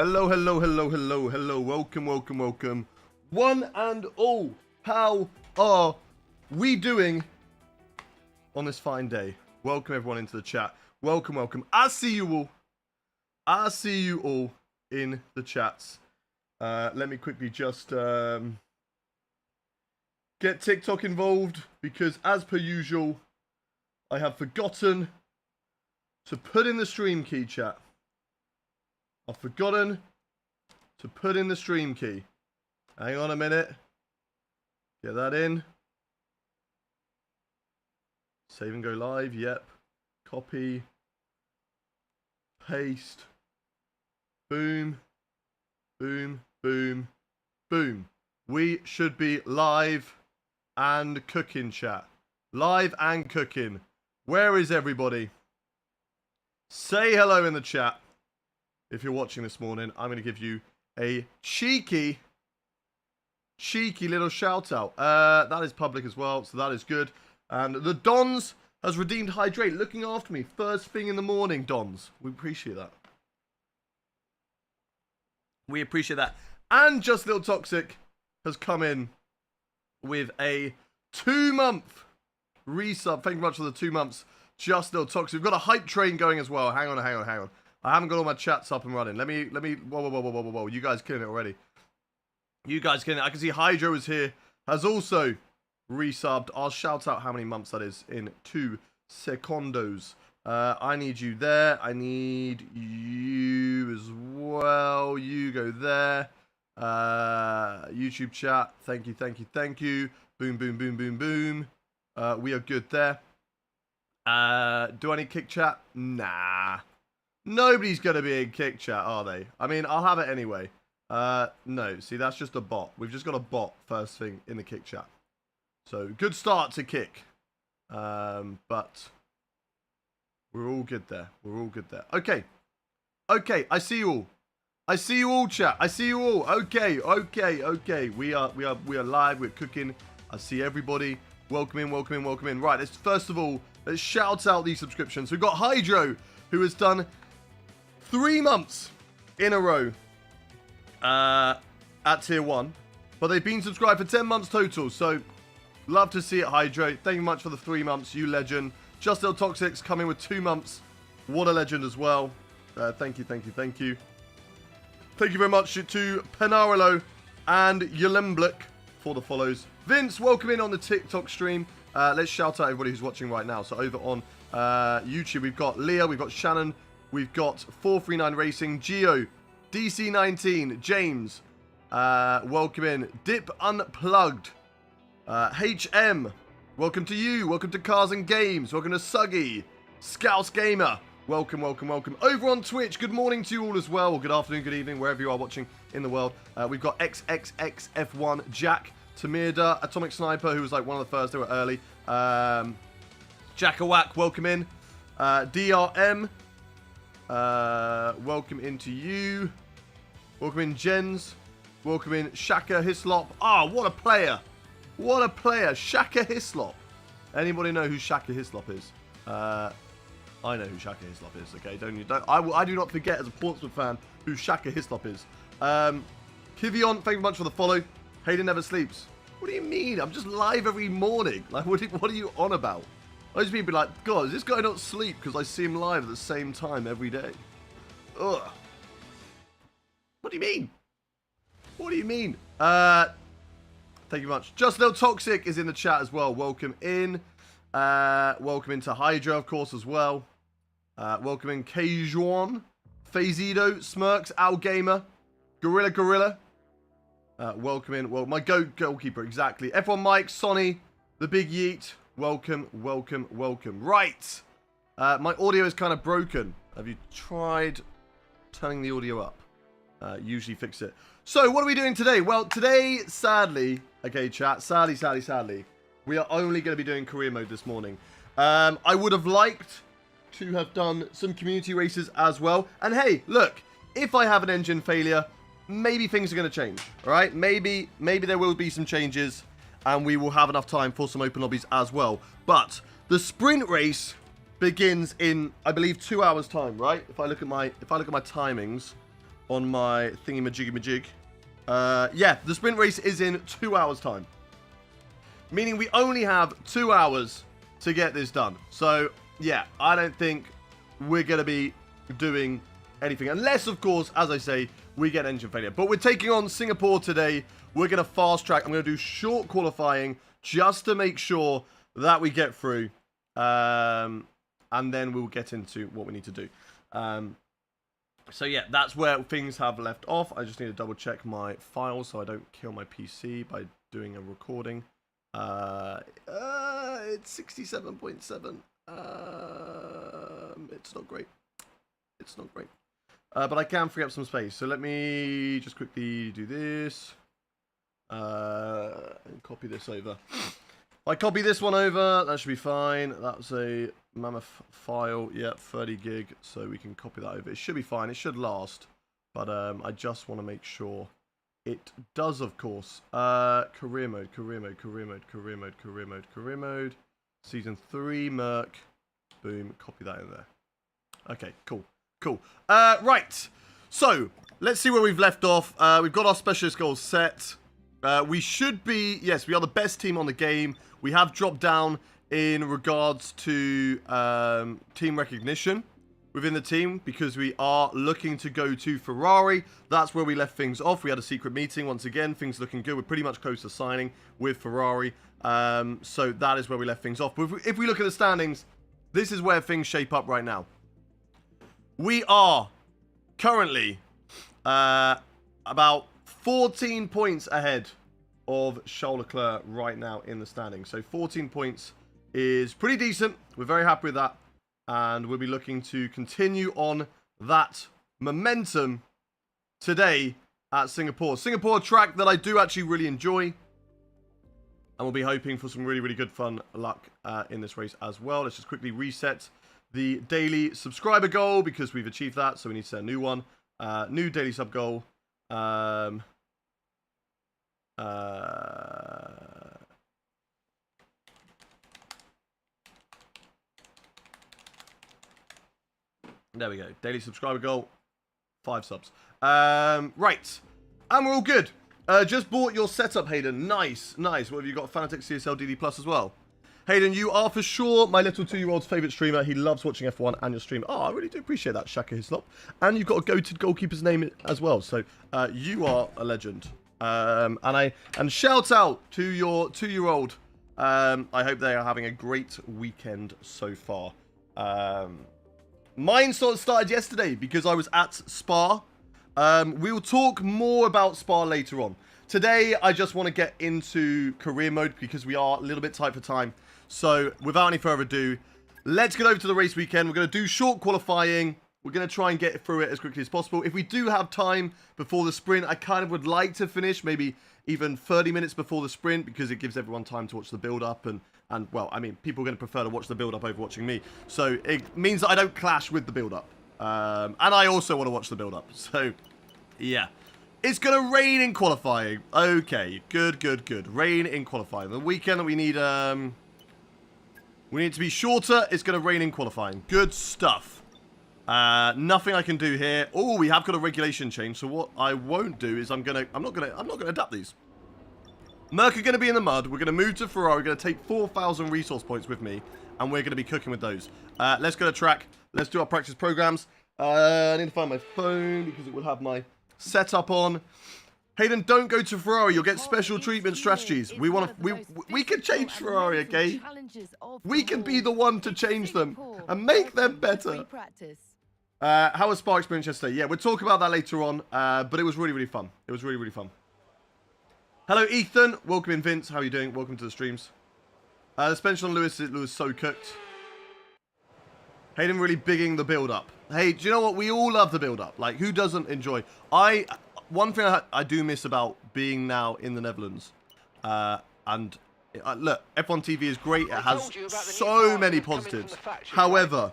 hello. Welcome. One and all, how are we doing on this fine day? Welcome everyone into the chat. Welcome. I see you all in the chats. Let me quickly just get TikTok involved because, as per usual, I have forgotten to put in the stream key, chat. I've forgotten to put in the stream key. Hang on a minute. Get that in. Save and go live. Yep. Copy. Paste. Boom. We should be live and cooking, chat. Live and cooking. Where is everybody? Say hello in the chat. If you're watching this morning, I'm going to give you a cheeky little shout out. That is public as well, so that is good. And the Dons has redeemed Hydrate, looking after me first thing in the morning, Dons. We appreciate that. And Just Little Toxic has come in with a 2-month resub. Thank you much for the 2 months, Just Little Toxic. We've got a hype train going as well. Hang on. I haven't got all my chats up and running. Let me. Whoa. You guys killing it already. I can see Hydro is here. Has also resubbed. I'll shout out how many months that is in 2 secondos. I need you there. I need you as well. You go there. YouTube chat. Thank you. Boom. We are good there. Do I need kick chat? Nah. Nobody's going to be in kick chat, are they? I mean, I'll have it anyway. No, see, that's just a bot. We've just got a bot first thing in the kick chat. So, good start to kick. But we're all good there. Okay, I see you all, chat. I see you all. Okay. We are live. We're cooking. I see everybody. Welcome in. Right, let's shout out these subscriptions. We've got Hydro, who has done 3 months in a row at tier 1, but they've been subscribed for 10 months total, so love to see it, Hydro. Thank you much for the 3 months, you legend. Just Little Toxics coming with 2 months. What a legend as well. Thank you. Thank you very much to Penarolo and Yolemblick for the follows. Vince, welcome in on the TikTok stream. Let's shout out everybody who's watching right now. So over on YouTube, we've got Leah, we've got Shannon, we've got 439 Racing, Geo, DC19, James, welcome in, Dip Unplugged, HM, welcome to you, welcome to Cars and Games, welcome to Suggy, Scouse Gamer, welcome. Over on Twitch, good morning to you all as well, or good afternoon, good evening, wherever you are watching in the world. We've got XXXF1, Jack, Tamirda, Atomic Sniper, who was like one of the first, they were early, Jackawak, welcome in, DRM, welcome into you. Welcome in Jens. Welcome in Shaka Hislop. Ah, what a player. Shaka Hislop. Anybody know who Shaka Hislop is? I know who Shaka Hislop is, okay? I do not forget as a Portsmouth fan who Shaka Hislop is. Kivion, thank you much for the follow. Hayden never sleeps. What do you mean? I'm just live every morning. Like, what are you on about? I just be like, God, does this guy not sleep because I see him live at the same time every day? Ugh. What do you mean? Thank you much. Just Little Toxic is in the chat as well. Welcome in. Welcome into Hydra, of course, as well. Welcome in Kjuan, Fazido, Smirks, Al Gamer, Gorilla. Welcome in. Well, my goalkeeper, exactly. F1 Mike, Sonny, the Big Yeet. Welcome. Right. My audio is kind of broken. Have you tried turning the audio up? Usually fix it. So, what are we doing today? Well, today, sadly, okay, chat, sadly, we are only going to be doing career mode this morning. I would have liked to have done some community races as well. And hey, look, if I have an engine failure, maybe things are going to change, all right? Maybe there will be some changes, and we will have enough time for some open lobbies as well. But the sprint race begins in, I believe, 2 hours time, right? If I look at my timings, on my thingy-majiggy-majig. Yeah, the sprint race is in 2 hours' time. Meaning we only have 2 hours to get this done. So, yeah, I don't think we're going to be doing anything. Unless, of course, as I say, we get engine failure. But we're taking on Singapore today. We're going to fast track. I'm going to do short qualifying just to make sure that we get through. And then we'll get into what we need to do. So yeah, that's where things have left off. I just need to double check my files so I don't kill my PC by doing a recording. It's 67.7. It's not great. It's not great. But I can free up some space. So let me just quickly do this. And copy this over. I copy this one over, that should be fine. That's a mammoth file, yeah, 30 gig, so we can copy that over. It should be fine, it should last, but I just want to make sure it does, of course. Career mode, Season 3, Merc, boom, copy that in there. Okay, cool. Right, so, let's see where we've left off. We've got our specialist goals set. We should be, yes, we are the best team on the game. We have dropped down in regards to team recognition within the team because we are looking to go to Ferrari. That's where we left things off. We had a secret meeting. Once again, things looking good. We're pretty much close to signing with Ferrari. So that is where we left things off. But if we look at the standings, this is where things shape up right now. We are currently about 14 points ahead of Charles Leclerc right now in the standing. So 14 points is pretty decent. We're very happy with that. And we'll be looking to continue on that momentum today at Singapore. Singapore, a track that I do actually really enjoy. And we'll be hoping for some really, really good fun luck in this race as well. Let's just quickly reset the daily subscriber goal because we've achieved that. So we need to set a new one. New daily sub goal. There we go. Daily subscriber goal. 5 subs. Right. And we're all good. Just bought your setup, Hayden. Nice. What have you got? Fanatec CSL DD Plus as well. Hayden, you are for sure my little 2-year-old's favourite streamer. He loves watching F1 and your stream. Oh, I really do appreciate that, Shaka Hislop. And you've got a goated goalkeeper's name as well. So, you are a legend. And shout out to your 2-year-old. I hope they are having a great weekend so far. Mine started yesterday because I was at Spa. We will talk more about Spa later on. Today, I just want to get into career mode because we are a little bit tight for time. So, without any further ado, let's get over to the race weekend. We're going to do short qualifying. We're going to try and get through it as quickly as possible. If we do have time before the sprint, I kind of would like to finish maybe even 30 minutes before the sprint because it gives everyone time to watch the build-up. And well, I mean, people are going to prefer to watch the build-up over watching me. So it means that I don't clash with the build-up. And I also want to watch the build-up. So, yeah. It's going to rain in qualifying. Okay, good. Rain in qualifying. The weekend that we need to be shorter. It's going to rain in qualifying. Good stuff. Nothing I can do here. Oh, we have got a regulation change. So what I won't do is I'm not gonna adapt these. Merc are gonna be in the mud. We're gonna move to Ferrari. We're gonna take 4,000 resource points with me, and we're gonna be cooking with those. Let's go to track. Let's do our practice programs. I need to find my phone because it will have my setup on. Hayden, don't go to Ferrari. You'll get special treatment strategies. We can change Ferrari, okay? We can be the one to change them and make them better. How was Spa experience yesterday? Yeah, we'll talk about that later on. But it was really, really fun. It was really, really fun. Hello, Ethan. Welcome in, Vince. How are you doing? Welcome to the streams. The suspension on Lewis so cooked. Hayden really bigging the build-up. Hey, do you know what? We all love the build-up. Like, who doesn't enjoy? One thing I do miss about being now in the Netherlands, and look, F1 TV is great. It has so many positives. However,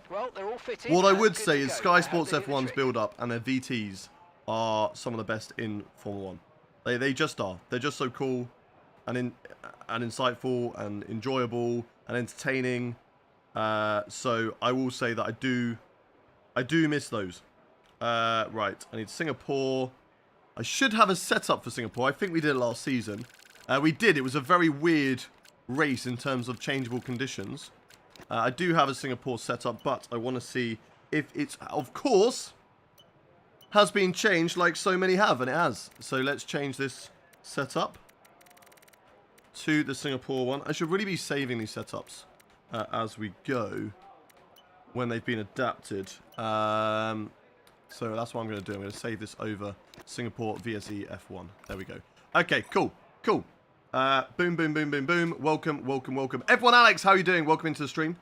what I would say is Sky Sports F1's build-up and their VTs are some of the best in Formula 1. They just are. They're just so cool and insightful and enjoyable and entertaining. So I will say that I do miss those. Right, I need Singapore. I should have a setup for Singapore. I think we did it last season. We did. It was a very weird race in terms of changeable conditions. I do have a Singapore setup, but I want to see if it's, of course, has been changed like so many have, and it has. So let's change this setup to the Singapore one. I should really be saving these setups as we go when they've been adapted. So that's what I'm going to do. I'm going to save this over Singapore VSE F1. There we go. Okay, cool. Cool. Boom, boom, boom, boom, boom. Welcome, welcome, welcome. F1 Alex, how are you doing? Welcome into the stream.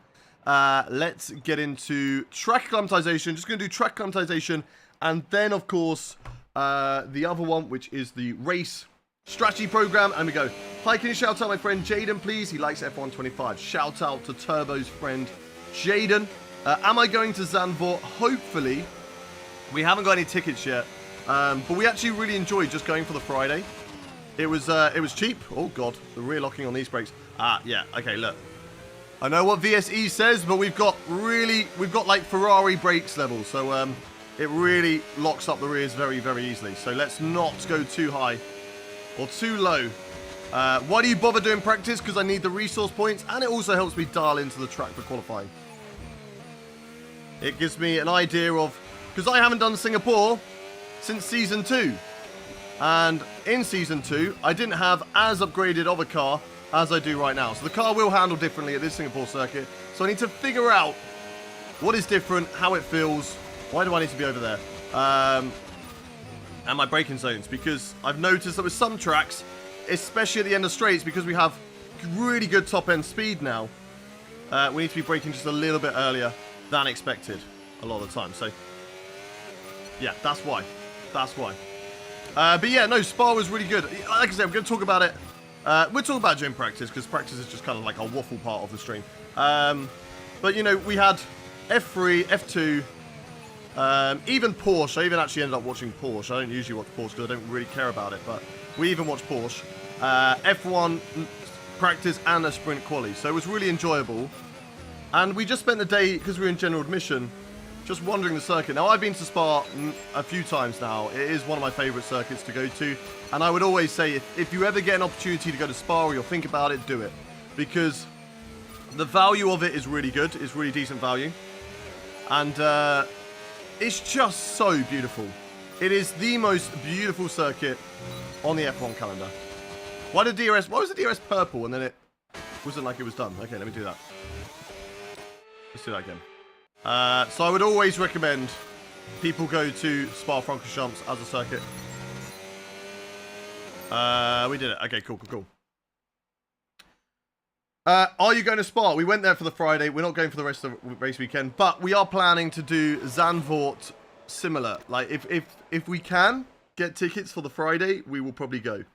Let's get into track acclimatization. Just going to do track acclimatization. And then, of course, the other one, which is the race strategy program. And we go. Hi, can you shout out my friend Jaden, please? He likes F1 25. Shout out to Turbo's friend Jaden. Am I going to Zandvoort? Hopefully. We haven't got any tickets yet. But we actually really enjoyed just going for the Friday. It was cheap. Oh, God. The rear locking on these brakes. Ah, yeah. Okay, look. I know what VSE says, but we've got like Ferrari brakes level. So, it really locks up the rears very, very easily. So, let's not go too high or too low. Why do you bother doing practice? Because I need the resource points, and it also helps me dial into the track for qualifying. It gives me an idea of... Because I haven't done Singapore since Season 2. And in Season 2, I didn't have as upgraded of a car as I do right now. So the car will handle differently at this Singapore circuit. So I need to figure out what is different, how it feels. Why do I need to be over there? And my braking zones. Because I've noticed that with some tracks, especially at the end of straights, because we have really good top-end speed now, we need to be braking just a little bit earlier than expected a lot of the time. So, yeah, that's why. That's why. But yeah, no, Spa was really good. Like I said, we're going to talk about it. We'll talk about it during practice, because practice is just kind of like a waffle part of the stream. But, you know, we had F3, F2, even Porsche. I even actually ended up watching Porsche. I don't usually watch Porsche because I don't really care about it, but we even watched Porsche. F1 practice and a sprint quali. So it was really enjoyable. And we just spent the day, because we were in general admission, just wandering the circuit. Now, I've been to Spa a few times now. It is one of my favourite circuits to go to. And I would always say, if you ever get an opportunity to go to Spa or you'll think about it, do it. Because the value of it is really good. It's really decent value. And it's just so beautiful. It is the most beautiful circuit on the F1 calendar. Why was the DRS purple and then it wasn't like it was done? Okay, let me do that. Let's do that again. So I would always recommend people go to Spa-Francorchamps as a circuit. We did it. Okay, cool, cool, cool. Are you going to Spa? We went there for the Friday. We're not going for the rest of the race weekend, but we are planning to do Zandvoort similar. Like, if we can get tickets for the Friday, we will probably go.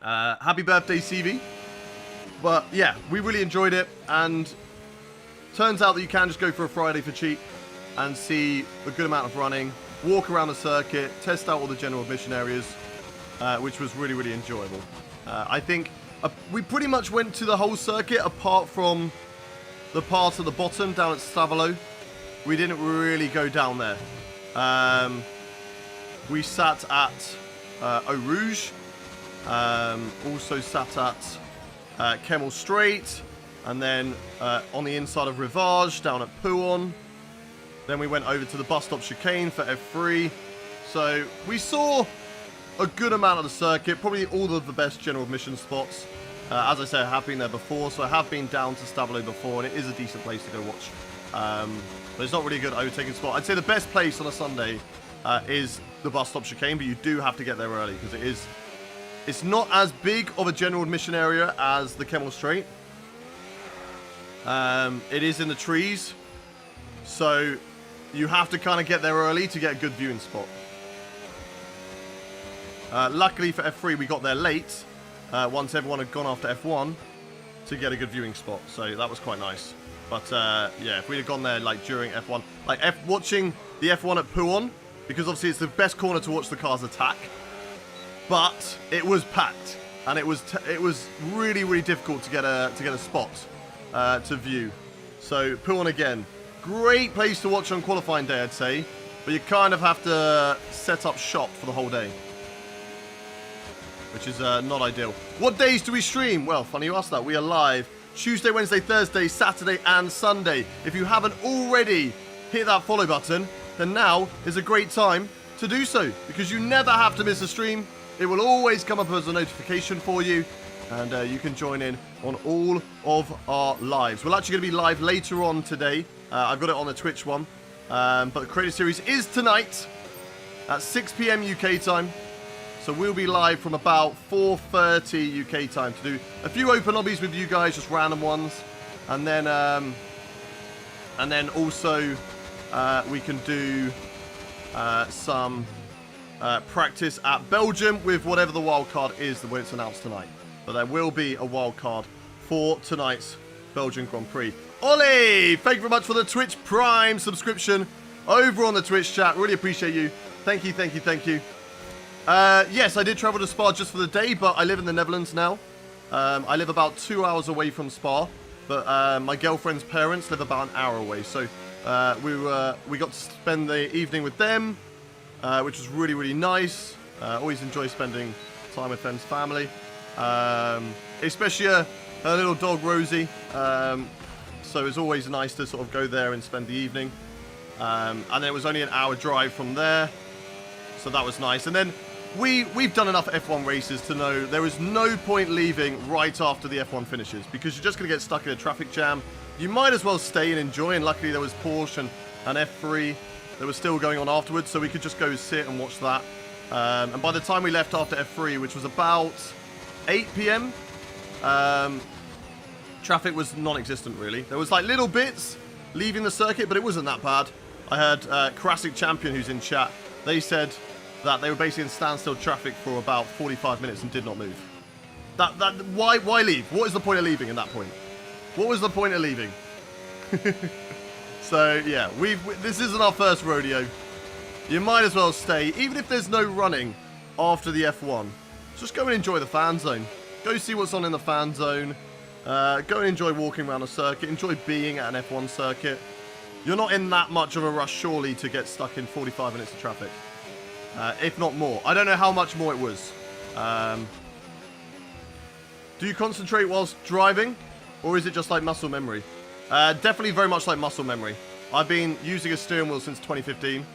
Happy birthday, CV. But yeah, we really enjoyed it, and turns out that you can just go for a Friday for cheap and see a good amount of running, walk around the circuit, test out all the general admission areas, which was really, really enjoyable. I think we pretty much went to the whole circuit apart from the part at the bottom down at Stavolo. We didn't really go down there. We sat at Eau Rouge, also sat at Kemmel Straight, and then on the inside of Rivage, down at Pouon. Then we went over to the bus stop chicane for F3. So we saw a good amount of the circuit, probably all of the best general admission spots. As I said, I have been there before, so I have been down to Stavolo before, and it is a decent place to go watch. But it's not really a good overtaking spot. I'd say the best place on a Sunday is the bus stop chicane, but you do have to get there early, because it's not as big of a general admission area as the Kemmel Straight. It is in the trees, so you have to kind of get there early to get a good viewing spot. Luckily for F3, we got there late, once everyone had gone after F1, to get a good viewing spot, so that was quite nice. But yeah, if we'd have gone there like during F1, like watching the F1 at Pouon, because obviously it's the best corner to watch the cars attack, but it was packed, and it was really, really difficult to get a spot to view. So Pouon again, great place to watch on qualifying day, I'd say, but you kind of have to set up shop for the whole day, which is not ideal. What days do we stream? Well, funny you asked that. We are live Tuesday, Wednesday, Thursday, Saturday, and Sunday. If you haven't already hit that follow button, then now is a great time to do so, because you never have to miss a stream. It will always come up as a notification for you, and you can join in on all of our lives. We're actually going to be live later on today. I've got it on the Twitch one, but the Creator Series is tonight at 6 PM UK time. So we'll be live from about 4:30 UK time to do a few open lobbies with you guys, just random ones, and then also we can do some practice at Belgium with whatever the wild card is when it's announced tonight. But there will be a wild card for tonight's Belgian Grand Prix. Ollie, thank you very much for the Twitch Prime subscription over on the Twitch chat. Really appreciate you. Thank you, thank you, thank you. Yes, I did travel to Spa just for the day, but I live in the Netherlands now. I live about 2 hours away from Spa, but my girlfriend's parents live about an hour away. So we got to spend the evening with them, which was really, really nice. Always enjoy spending time with friends, family, especially her little dog Rosie. So it's always nice to sort of go there and spend the evening. And then it was only an hour drive from there, so that was nice. And then we've done enough F1 races to know there is no point leaving right after the F1 finishes, because you're just going to get stuck in a traffic jam. You might as well stay and enjoy, and luckily there was Porsche and F3 that was still going on afterwards, so we could just go sit and watch that. And by the time we left after F3, which was about 8 PM, traffic was non-existent really. There was like little bits leaving the circuit, but it wasn't that bad. I heard Classic Champion, who's in chat, they said that they were basically in standstill traffic for about 45 minutes and did not move. Why leave? What is the point of leaving at that point? What was the point of leaving? So yeah, this isn't our first rodeo. You might as well stay, even if there's no running after the F1. Just go and enjoy the fan zone. Go see what's on in the fan zone. Go and enjoy walking around the circuit. Enjoy being at an F1 circuit. You're not in that much of a rush, surely, to get stuck in 45 minutes of traffic. If not more. I don't know how much more it was. Do you concentrate whilst driving? Or is it just like muscle memory? Definitely very much like muscle memory. I've been using a steering wheel since 2015.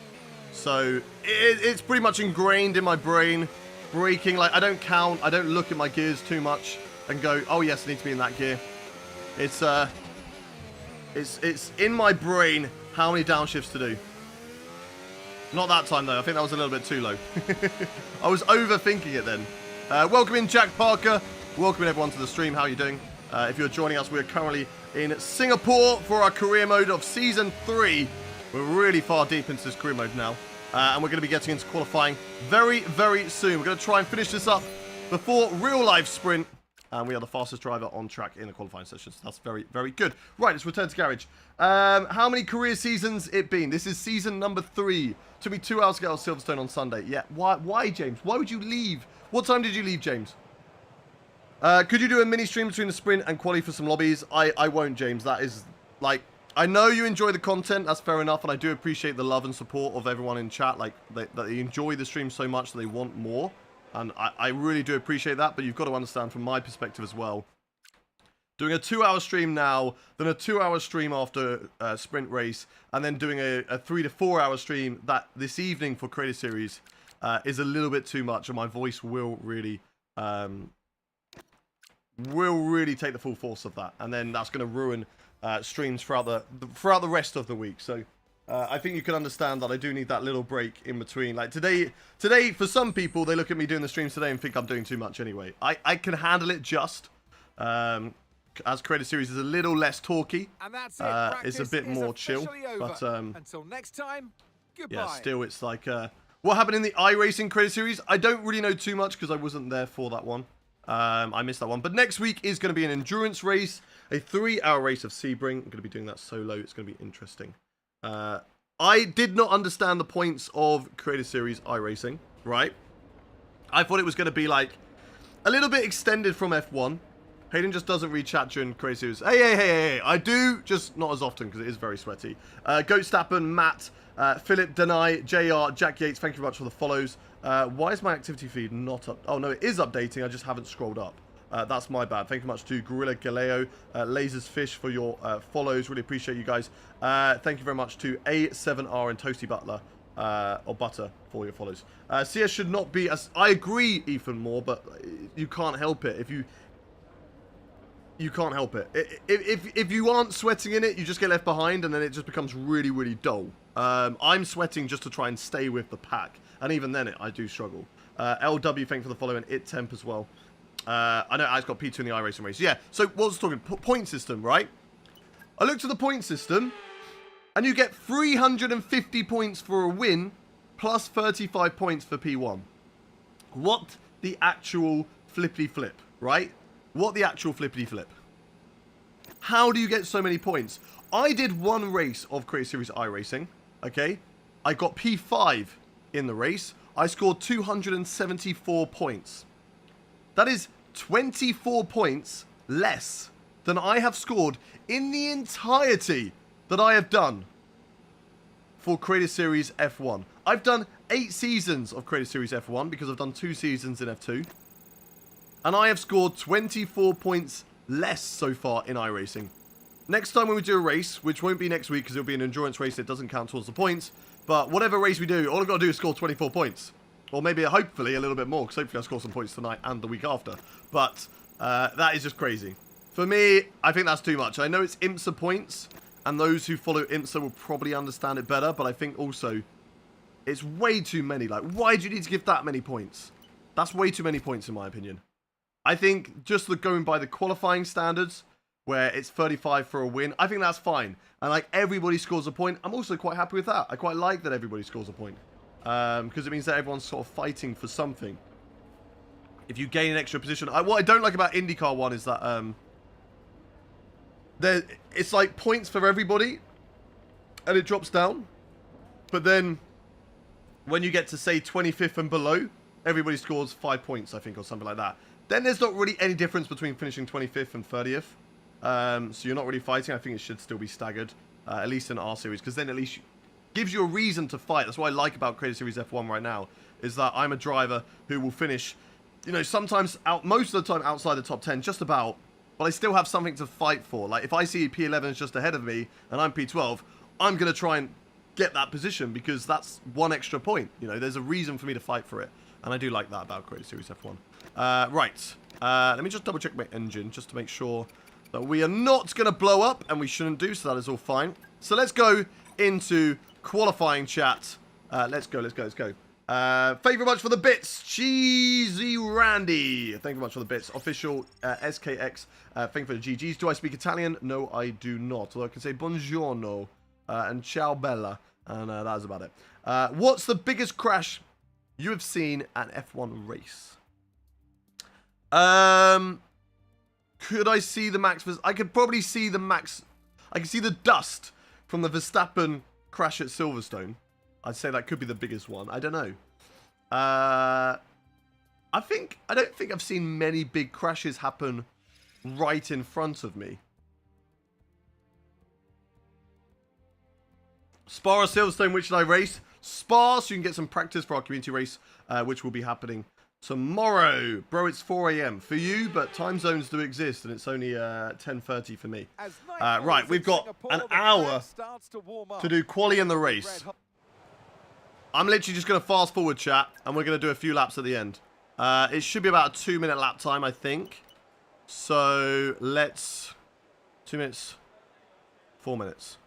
So it's pretty much ingrained in my brain. Braking, like I don't count. I don't look at my gears too much and go, oh yes, I need to be in that gear. It's in my brain how many downshifts to do. Not that time though, I think that was a little bit too low. I was overthinking it then. Welcome in Jack Parker. Welcome in everyone to the stream. How are you doing? If you're joining us, we're currently in Singapore for our career mode of Season 3. We're really far deep into this career mode now. And we're going to be getting into qualifying very, very soon. We're going to try and finish this up before real life sprint. And we are the fastest driver on track in the qualifying sessions. That's very, very good. Right, let's return to Garage. How many career seasons it been? This is season number 3. Took me 2 hours to get out of Silverstone on Sunday. Yeah, why, James? Why would you leave? What time did you leave, James? Could you do a mini stream between the sprint and quali for some lobbies? I won't, James. That is, like, I know you enjoy the content. That's fair enough. And I do appreciate the love and support of everyone in chat. Like, that they enjoy the stream so much that they want more. And I really do appreciate that, but you've got to understand from my perspective as well. Doing a 2-hour stream now, then a 2-hour stream after sprint race, and then doing a 3 to 4 hour stream this evening for Creator Series is a little bit too much, and my voice will really take the full force of that, and then that's going to ruin streams throughout the rest of the week. So. I think you can understand that I do need that little break in between. Like today, for some people, they look at me doing the streams today and think I'm doing too much anyway. I can handle it just. As Creator Series is a little less talky. And that's it. It's a bit more chill. But until next time, goodbye. Yeah, still it's like what happened in the iRacing Creator Series? I don't really know too much because I wasn't there for that one. I missed that one. But next week is going to be an endurance race, a 3-hour race of Sebring. I'm going to be doing that solo. It's going to be interesting. I did not understand the points of Creator Series iRacing, right? I thought it was going to be like a little bit extended from F1. Hayden just doesn't read chat during Crazy Series. Hey. I do, just not as often because it is very sweaty. Goat Stappen, Matt, Philip, Denai, JR, Jack Yates, thank you very much for the follows. Why is my activity feed not up? Oh, no, it is updating. I just haven't scrolled up. That's my bad. Thank you much to Gorilla Galeo, Lasers Fish for your follows. Really appreciate you guys. Thank you very much to A7R and Toasty Butler, or Butter, for your follows. CS should not be as... I agree, Ethan Moore, but you can't help it. You can't help it. If you aren't sweating in it, you just get left behind, and then it just becomes really, really dull. I'm sweating just to try and stay with the pack, and even then, I do struggle. LW, thank you for the follow, and ItTemp as well. I know Alex got P2 in the iRacing race. Yeah, so what was talking? Point system, right? I looked at the point system, and you get 350 points for a win, plus 35 points for P1. What the actual flippity flip, right? What the actual flippity flip? How do you get so many points? I did one race of Crazy Series iRacing, okay? I got P5 in the race. I scored 274 points. That is 24 points less than I have scored in the entirety that I have done for Creator Series F1. I've done 8 seasons of Creator Series F1 because I've done 2 seasons in F2. And I have scored 24 points less so far in iRacing. Next time when we do a race, which won't be next week because it'll be an endurance race that doesn't count towards the points, but whatever race we do, all I've got to do is score 24 points. Or maybe, hopefully, a little bit more, because hopefully I'll score some points tonight and the week after. But that is just crazy. For me, I think that's too much. I know it's IMSA points, and those who follow IMSA will probably understand it better, but I think also it's way too many. Like, why do you need to give that many points? That's way too many points, in my opinion. I think just going by the qualifying standards, where it's 35 for a win, I think that's fine. And like everybody scores a point, I'm also quite happy with that. I quite like that everybody scores a point. Because it means that everyone's sort of fighting for something. If you gain an extra position... what I don't like about IndyCar 1 is that... it's like points for everybody. And it drops down. But then... when you get to, say, 25th and below... everybody scores 5 points, I think, or something like that. Then there's not really any difference between finishing 25th and 30th. So you're not really fighting. I think it should still be staggered. At least in our series. Because then at least... gives you a reason to fight. That's what I like about Creator Series F1 right now, is that I'm a driver who will finish, you know, sometimes most of the time outside the top 10, just about, but I still have something to fight for. Like, if I see P11 is just ahead of me, and I'm P12, I'm going to try and get that position, because that's one extra point. You know, there's a reason for me to fight for it, and I do like that about Creator Series F1. Right, let me just double check my engine, just to make sure that we are not going to blow up, and we shouldn't do, so that is all fine. So let's go into... qualifying chat. Let's go. Thank you very much for the bits. Cheesy Randy. Thank you very much for the bits. Official SKX. Thank you for the GGs. Do I speak Italian? No, I do not. Although I can say buongiorno and ciao bella. And that is about it. What's the biggest crash you have seen at F1 race? Could I see the Max? I could probably see the Max. I can see the dust from the Verstappen crash at Silverstone. I'd say that could be the biggest one. I don't know. I don't think I've seen many big crashes happen right in front of me. Spa or Silverstone, which should I race? Spa, so you can get some practice for our community race, which will be happening tomorrow. Bro, it's 4 a.m. for you, but time zones do exist, and it's only 10:30 for me. Right, we've got an hour to do quali in the race. I'm literally just going to fast forward, chat, and we're going to do a few laps at the end. It should be about a 2-minute lap time, I think. So, let's... 2 minutes... 4 minutes.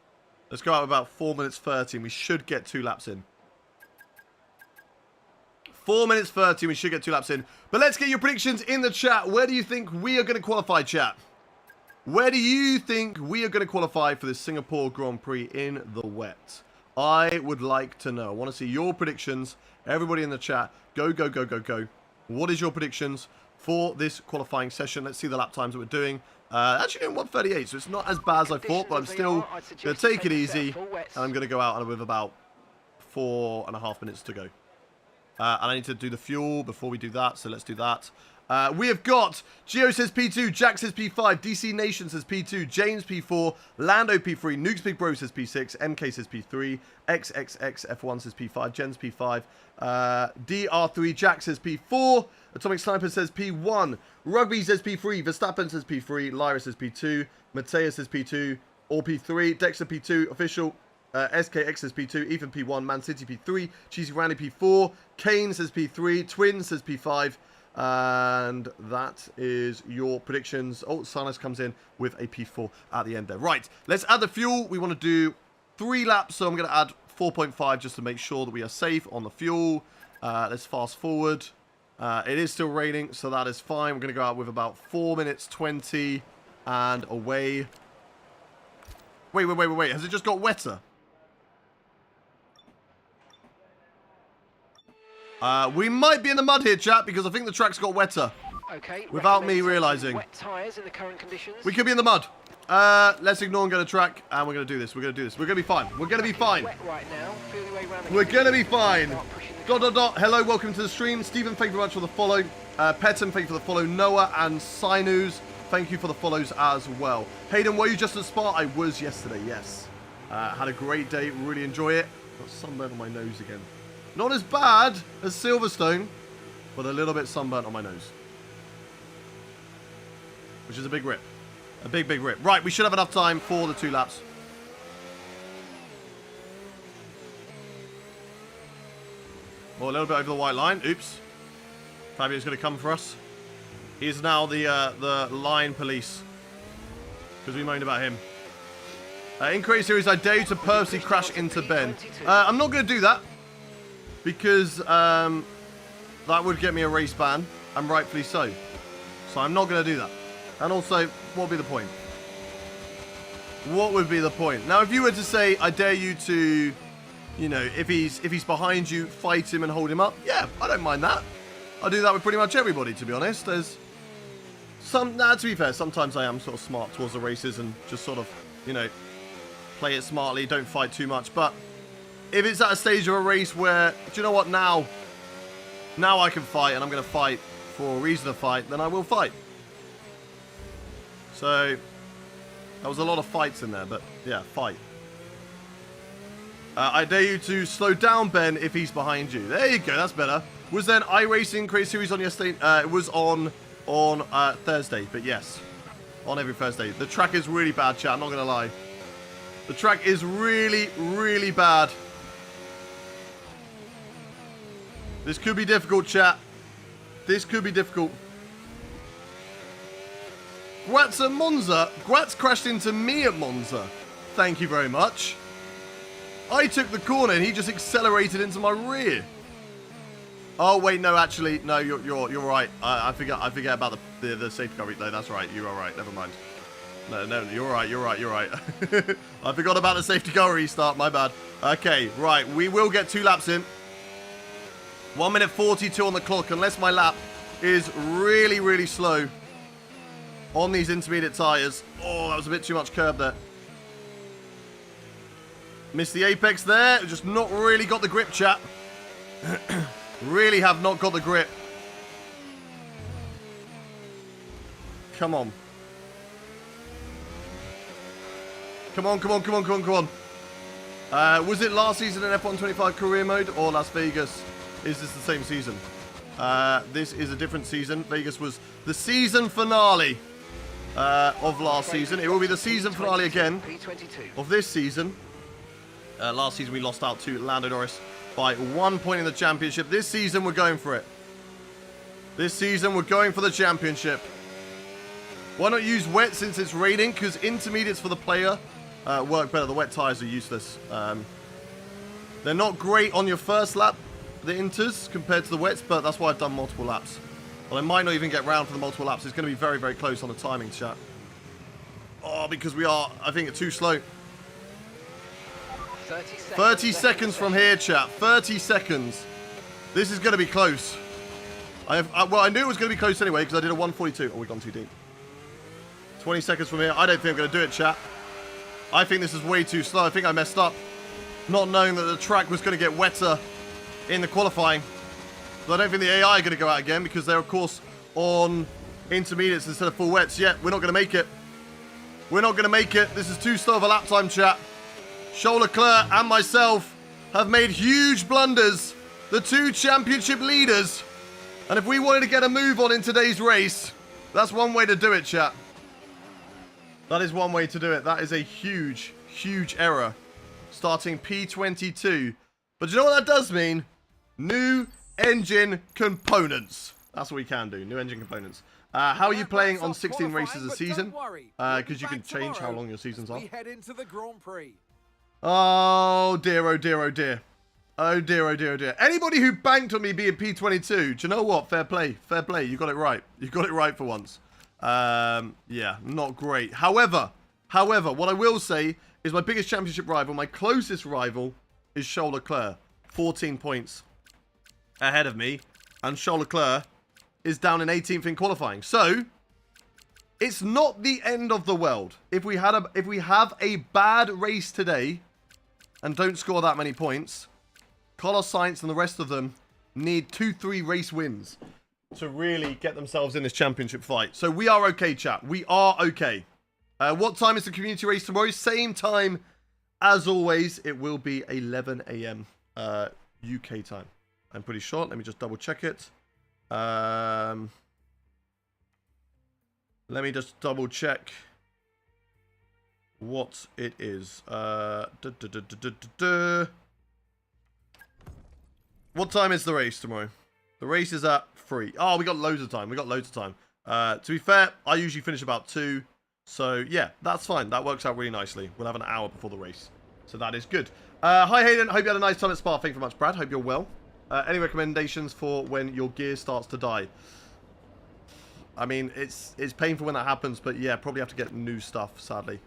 Let's go out about 4 minutes 30, and we should get 2 laps in. 4 minutes 30, we should get 2 laps in. But let's get your predictions in the chat. Where do you think we are going to qualify, chat? Where do you think we are going to qualify for this Singapore Grand Prix in the wet? I would like to know. I want to see your predictions. Everybody in the chat, go, go, go, go, go. What is your predictions for this qualifying session? Let's see the lap times that we're doing. Actually doing 1:38, so it's not as bad as I thought, but I'm still going to take it easy. And I'm going to go out with about 4.5 minutes to go. And I need to do the fuel before we do that, so let's do that. We have got Geo says P2, Jack says P5, DC Nation says P2, James P4, Lando P3, Nukes Big Bro says P6, MK says P3, XXXF1 says P5, Jens P5, DR3, Jack says P4, Atomic Sniper says P1, Rugby says P3, Verstappen says P3, Lyra says P2, Mateus says P2, All P3, Dexter P2, Official, SKX says P2, Ethan P1, Man City P3, Cheesy Randy P4, Kane says P3, Twin says P5, and that is your predictions. Oh, Sinus comes in with a P4 at the end there. Right, let's add the fuel. We want to do 3 laps, so I'm going to add 4.5 just to make sure that we are safe on the fuel. Let's fast forward. It is still raining, so that is fine. We're going to go out with about 4 minutes 20 and away. Wait. Has it just got wetter? We might be in the mud here, chat, because I think the track's got wetter. Okay. Without me realizing. Wet tires in the current conditions. We could be in the mud. Let's ignore and go to track, and we're going to do this. We're going to do this. We're going to be fine. We're going to be fine. Wet right now. Feel your way around the We're going to be fine. Start pushing the Hello, welcome to the stream. Stephen, thank you very much for the follow. Petten, thank you for the follow. Noah and Sinus, thank you for the follows as well. Hayden, were you just at Spa? I was yesterday, yes. Had a great day. Really enjoy it. Got sunburn on my nose again. Not as bad as Silverstone, but a little bit sunburnt on my nose. Which is a big rip. A big rip. Right, we should have enough time for the 2 laps. Oh, a little bit over the white line. Oops. Fabio's going to come for us. He's now the line police. Because we moaned about him. In Create Series, I dare you to purposely crash into Ben. I'm not going to do that. Because that would get me a race ban, and rightfully so. So I'm not going to do that. And also, what would be the point? What would be the point? Now, if you were to say, I dare you to, you know, if he's behind you, fight him and hold him up, yeah, I don't mind that. I do that with pretty much everybody, to be honest. There's some, to be fair, sometimes I am sort of smart towards the races and just sort of, you know, play it smartly, don't fight too much, but if it's at a stage of a race where, do you know what, now I can fight and I'm going to fight for a reason to fight, then I will fight. So, there was a lot of fights in there, but yeah, fight. I dare you to slow down, Ben, if he's behind you. There you go, that's better. Was there an iRacing Create Series on yesterday? It was on Thursday, but yes. On every Thursday. The track is really bad, chat, I'm not going to lie. The track is really, really bad. This could be difficult, chat. This could be difficult. Gwat's at Monza. Gwat's crashed into me at Monza. Thank you very much. I took the corner and he just accelerated into my rear. Oh wait, no, actually, no, you're right. I forget about the safety car. No, that's right. You are right. Never mind. No, you're right. I forgot about the safety car restart. My bad. Okay, right. We will get 2 laps in. 1 minute 42 on the clock, unless my lap is really, really slow on these intermediate tyres. Oh, that was a bit too much curb there. Missed the apex there. Just not really got the grip, chat. Really have not got the grip. Come on. Come on. Was it last season in F1 25 career mode or Las Vegas? Is this the same season? This is a different season. Vegas was the season finale of last season. It will be the season finale again of this season. Last season we lost out to Lando Norris by 1 point in the championship. This season we're going for it. This season we're going for the championship. Why not use wet since it's raining? Because intermediates for the player work better. The wet tyres are useless. They're not great on your first lap, the inters, compared to the wets, but that's why I've done multiple laps. Well, I might not even get round for the multiple laps. It's going to be very, very close on the timing, chat. Oh, because we are, I think, too slow. 30 seconds from here, chat. 30 seconds. This is going to be close. Well, I knew it was going to be close anyway, because I did a 142. Oh, we've gone too deep. 20 seconds from here. I don't think I'm going to do it, chat. I think this is way too slow. I think I messed up. Not knowing that the track was going to get wetter in the qualifying. But I don't think the AI are going to go out again because they're, of course, on intermediates instead of full wets. Yeah, we're not going to make it. We're not going to make it. This is too slow of a lap time, chat. Charles Leclerc and myself have made huge blunders. The two championship leaders. And if we wanted to get a move on in today's race, that's one way to do it, chat. That is one way to do it. That is a huge, huge error. Starting P22. But you know what that does mean? New engine components. That's what we can do. New engine components. How are you playing on 16 races a season? Because you can change how long your seasons are. We head into the Grand Prix. Oh dear, oh dear, oh dear. Oh dear, oh dear, oh dear. Anybody who banked on me being P22, do you know what? Fair play. Fair play. You got it right. You got it right for once. Yeah, not great. However, what I will say is my biggest championship rival, my closest rival, is Charles Leclerc. 14 points ahead of me. And Charles Leclerc is down in 18th in qualifying. So, it's not the end of the world. If we have a bad race today and don't score that many points, Carlos Sainz and the rest of them need 2-3 race wins to really get themselves in this championship fight. So we are okay, chat. We are okay. What time is the community race tomorrow? Same time as always. It will be 11 a.m. UK time. I'm pretty sure. Let me just double check it. Let me just double check what it is. What time is the race tomorrow? The race is at 3. Oh, we got loads of time. We got loads of time. To be fair, I usually finish about 2. So, yeah, that's fine. That works out really nicely. We'll have an hour before the race. So that is good. Hi, Hayden. Hope you had a nice time at Spa. Thank you very much, Brad. Hope you're well. Any recommendations for when your gear starts to die? I mean, it's painful when that happens, but yeah, probably have to get new stuff, sadly.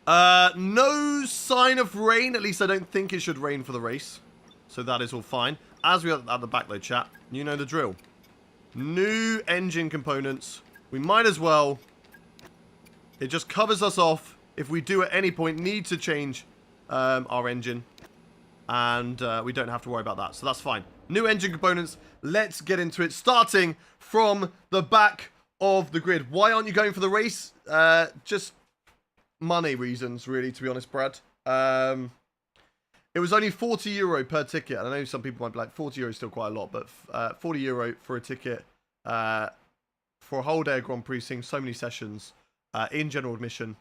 No sign of rain. At least I don't think it should rain for the race. So that is all fine. As we are at the backload chat, you know the drill. New engine components. We might as well. It just covers us off if we do at any point need to change our engine. And we don't have to worry about that. So that's fine. New engine components. Let's get into it. Starting from the back of the grid. Why aren't you going for the race? Just money reasons, really, to be honest, Brad. It was only €40 per ticket. I know some people might be like, €40 is still quite a lot, but €40 for a ticket for a whole day of Grand Prix, seeing so many sessions in general admission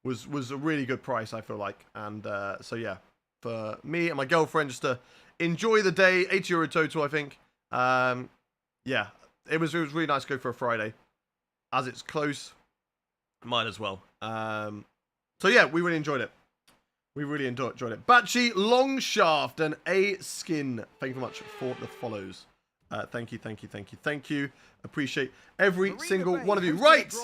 was a really good price, I feel like. And so, yeah, for me and my girlfriend, just to enjoy the day, €80 total, I think. Yeah, it was really nice to go for a Friday. As it's close, might as well. So, yeah, we really enjoyed it. We really enjoyed it. Batchy, Long Shaft, and A Skin. Thank you very much for the follows. Thank you. Appreciate every single one of you. Right,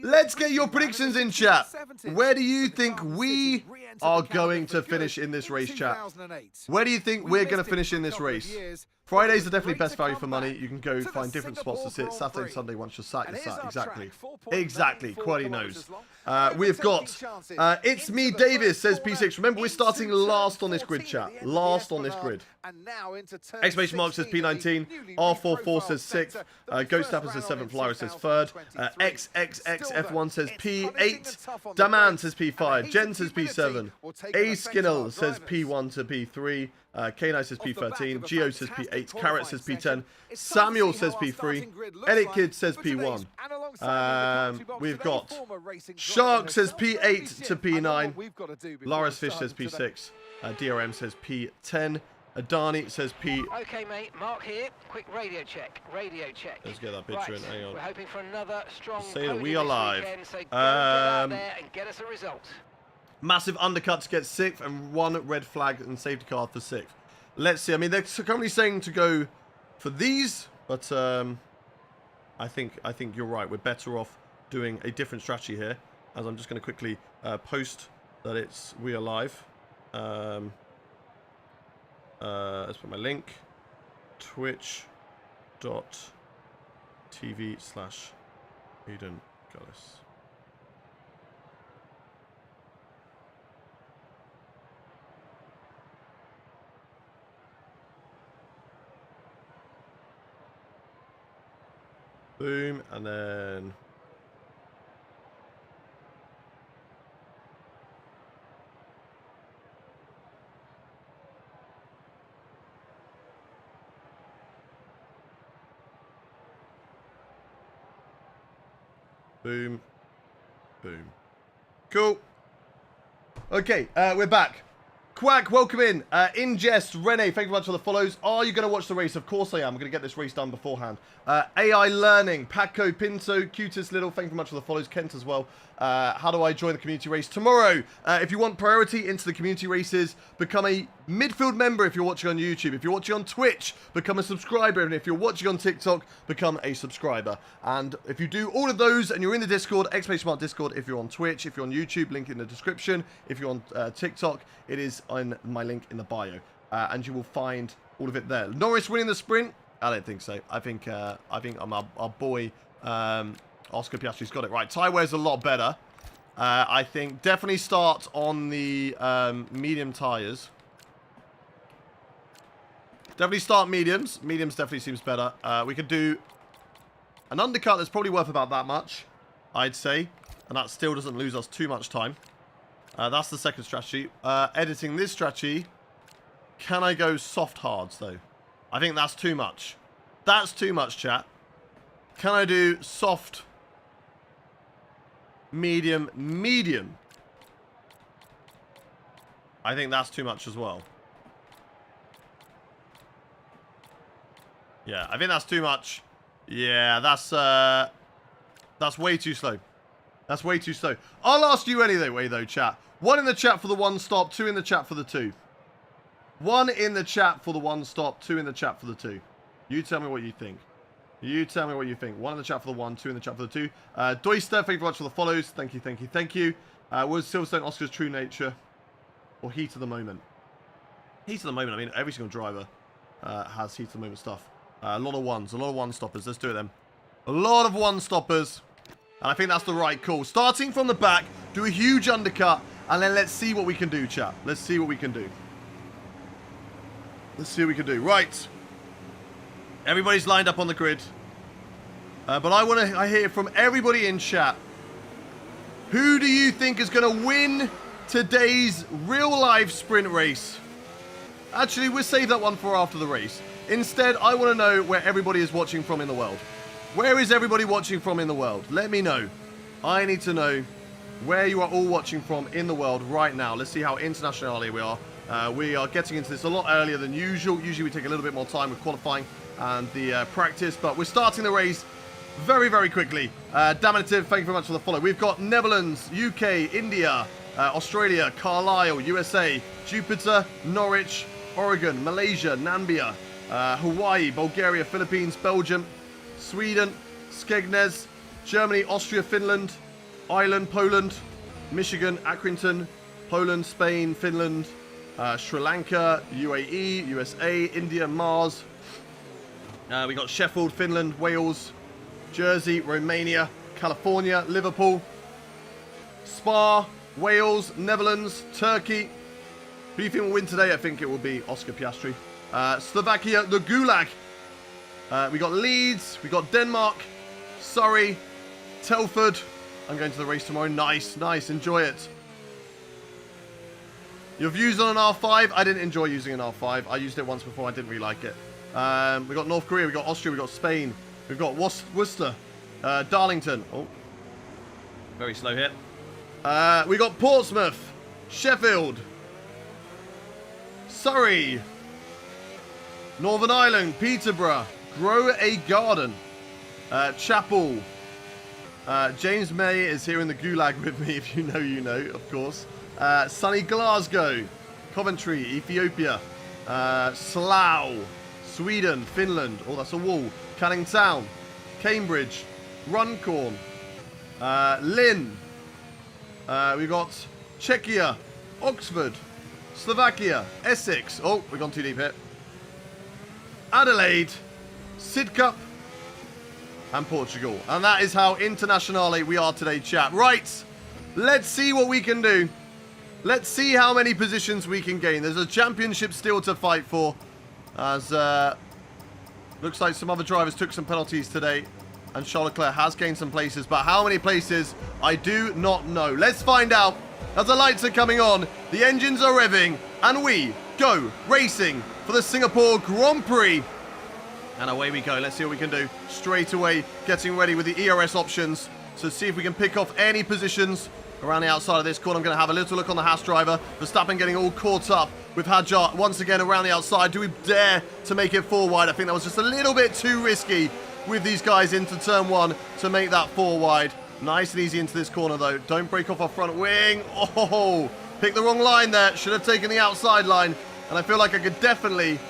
let's get your predictions in chat. Where do you think we are going to finish in this race, chat? Where do you think we're going to finish in this race? Fridays are definitely best value for money. You can go find different spots to sit. Saturday and Sunday, once you're sat, you're sat. Exactly. Quality knows. We've got It's Me Davis, says P6. Remember, we're starting last on this grid, chat. Last on this grid. Exclamation mark says P19. R44 says 6th. Ghost Snapper says 7th. Lyra says 3rd. XXXF1 says P8. Daman says P5. Jen says P7. A Skinnell says P1 to P3. K9 says P13. Geo says P8. Carrot says P10. Samuel says P3. Edit Kid says P1. We've got Shark says P8 to P9. Lara's Fish says P6. DRM says P10. Adani says P. Okay, mate. Mark here. Quick radio check. Let's get that picture in. Hang on. We're hoping for another strong. Say that we are live. So get out there and get us a result. Massive undercut to get 6th and 1 red flag and safety car for 6th. Let's see. I mean, they're currently saying to go for these, but I think you're right. We're better off doing a different strategy here. As I'm just going to quickly post that we are live. Let's put my link. Twitch.tv/Eden Gullis. Boom, and then... Boom. Boom. Cool. Okay, we're back. Quack, welcome in. Ingest, Rene, thank you very much for the follows. Are you going to watch the race? Of course I am. I'm going to get this race done beforehand. AI Learning, Paco Pinto, Cutest Little, thank you very much for the follows. Kent as well. How do I join the community race? Tomorrow, if you want priority into the community races, become a midfield member if you're watching on YouTube. If you're watching on Twitch, become a subscriber. And if you're watching on TikTok, become a subscriber. And if you do all of those and you're in the Discord, !Mark Discord, if you're on Twitch, if you're on YouTube, link in the description. If you're on TikTok, it is on my link in the bio. And you will find all of it there. Norris winning the sprint? I don't think so. I think our boy Oscar Piastri's got it right. Tyre wear's a lot better. I think definitely start on the medium tyres. Definitely start mediums. Mediums definitely seems better. We could do an undercut that's probably worth about that much, I'd say. And that still doesn't lose us too much time. That's the second strategy. Editing this strategy. Can I go soft hards, though? I think that's too much. That's too much, chat. Can I do soft, medium, medium? I think that's too much as well. Yeah, I think that's too much. Yeah, that's way too slow. That's way too slow. I'll ask you anyway, though, chat. 1 in the chat for the 1 stop, 2 in the chat for the 2. 1 in the chat for the 1 stop, 2 in the chat for the 2. You tell me what you think. You tell me what you think. 1 in the chat for the 1, 2 in the chat for the 2. Doyster, thank you very much for the follows. Thank you, thank you, thank you. Was Silverstone Oscar's true nature? Or heat of the moment? Heat of the moment, I mean, every single driver has heat of the moment stuff. A lot of ones, a lot of 1 stoppers. Let's do it then. A lot of 1 stoppers. And I think that's the right call. Starting from the back, do a huge undercut, and then let's see what we can do, chat. Let's see what we can do. Let's see what we can do. Right. Everybody's lined up on the grid. But I hear from everybody in chat. Who do you think is going to win today's real-life sprint race? Actually, we'll save that one for after the race. Instead, I want to know where everybody is watching from in the world. Where is everybody watching from in the world? Let me know. I need to know where you are all watching from in the world right now. Let's see how internationally we are. We are getting into this a lot earlier than usual. Usually we take a little bit more time with qualifying and the practice, but we're starting the race very, very quickly. Daminative, thank you very much for the follow. We've got Netherlands, UK, India, Australia, Carlisle, USA, Jupiter, Norwich, Oregon, Malaysia, Nambia, Hawaii, Bulgaria, Philippines, Belgium, Sweden, Skegness, Germany, Austria, Finland, Ireland, Poland, Michigan, Accrington, Poland, Spain, Finland, Sri Lanka, UAE, USA, India, Mars. We got Sheffield, Finland, Wales, Jersey, Romania, California, Liverpool, Spa, Wales, Netherlands, Turkey. Who do you think will win today? I think it will be Oscar Piastri. Slovakia, the Gulag. We got Leeds, we got Denmark, Surrey, Telford. I'm going to the race tomorrow. Nice, nice. Enjoy it. Your views on an R5? I didn't enjoy using an R5. I used it once before. I didn't really like it. We got North Korea. We got Austria. We got Spain. We've got Worcester. Darlington. Oh. Very slow hit. We got Portsmouth. Sheffield. Surrey. Northern Ireland. Peterborough. Grow a Garden. Chapel. James May is here in the Gulag with me. If you know, you know, of course. Sunny Glasgow. Coventry. Ethiopia. Slough. Sweden. Finland. Oh, that's a wall. Canning Town. Cambridge. Runcorn. Lynn. We've got Czechia. Oxford. Slovakia. Essex. Oh, we've gone too deep here. Adelaide. Sidcup. And Portugal. And that is how internationally we are today, chat. Right. Let's see what we can do. Let's see how many positions we can gain. There's a championship still to fight for. As looks like some other drivers took some penalties today. And Charles Leclerc has gained some places, but how many places, I do not know. Let's find out as the lights are coming on, the engines are revving, and we go racing for the Singapore Grand Prix. And away we go. Let's see what we can do. Straight away, getting ready with the ERS options. So see if we can pick off any positions around the outside of this corner. I'm going to have a little look on the Haas driver. Verstappen getting all caught up with Hadjar once again around the outside. Do we dare to make it 4 wide? I think that was just a little bit too risky with these guys into turn 1 to make that 4 wide. Nice and easy into this corner though. Don't break off our front wing. Oh, picked the wrong line there. Should have taken the outside line. And I feel like I could definitely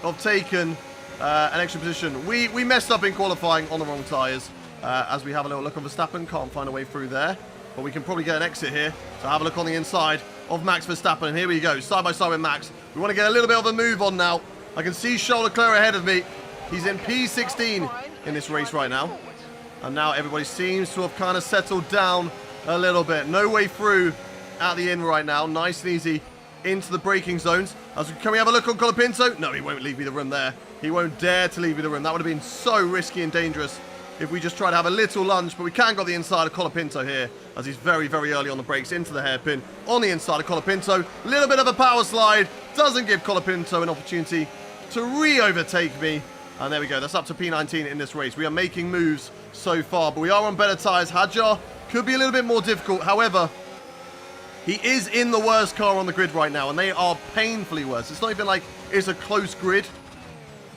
have taken an extra position. We messed up in qualifying on the wrong tyres. As we have a little look on Verstappen. Can't find a way through there. But we can probably get an exit here. So have a look on the inside of Max Verstappen. And here we go. Side by side with Max. We want to get a little bit of a move on now. I can see Charles Leclerc ahead of me. He's in P16 in this race right now. And now everybody seems to have kind of settled down a little bit. No way through at the end right now. Nice and easy into the braking zones. Can we have a look on Colapinto? No, he won't leave me the room there. He won't dare to leave me the room. That would have been so risky and dangerous if we just try to have a little lunge. But we can go the inside of Colapinto here, as he's very, very early on the brakes into the hairpin. On the inside of Colapinto. Little bit of a power slide. Doesn't give Colapinto an opportunity to re-overtake me. And there we go. That's up to P19 in this race. We are making moves so far, but we are on better tyres. Hadjar could be a little bit more difficult. However, he is in the worst car on the grid right now, and they are painfully worse. It's not even like it's a close grid.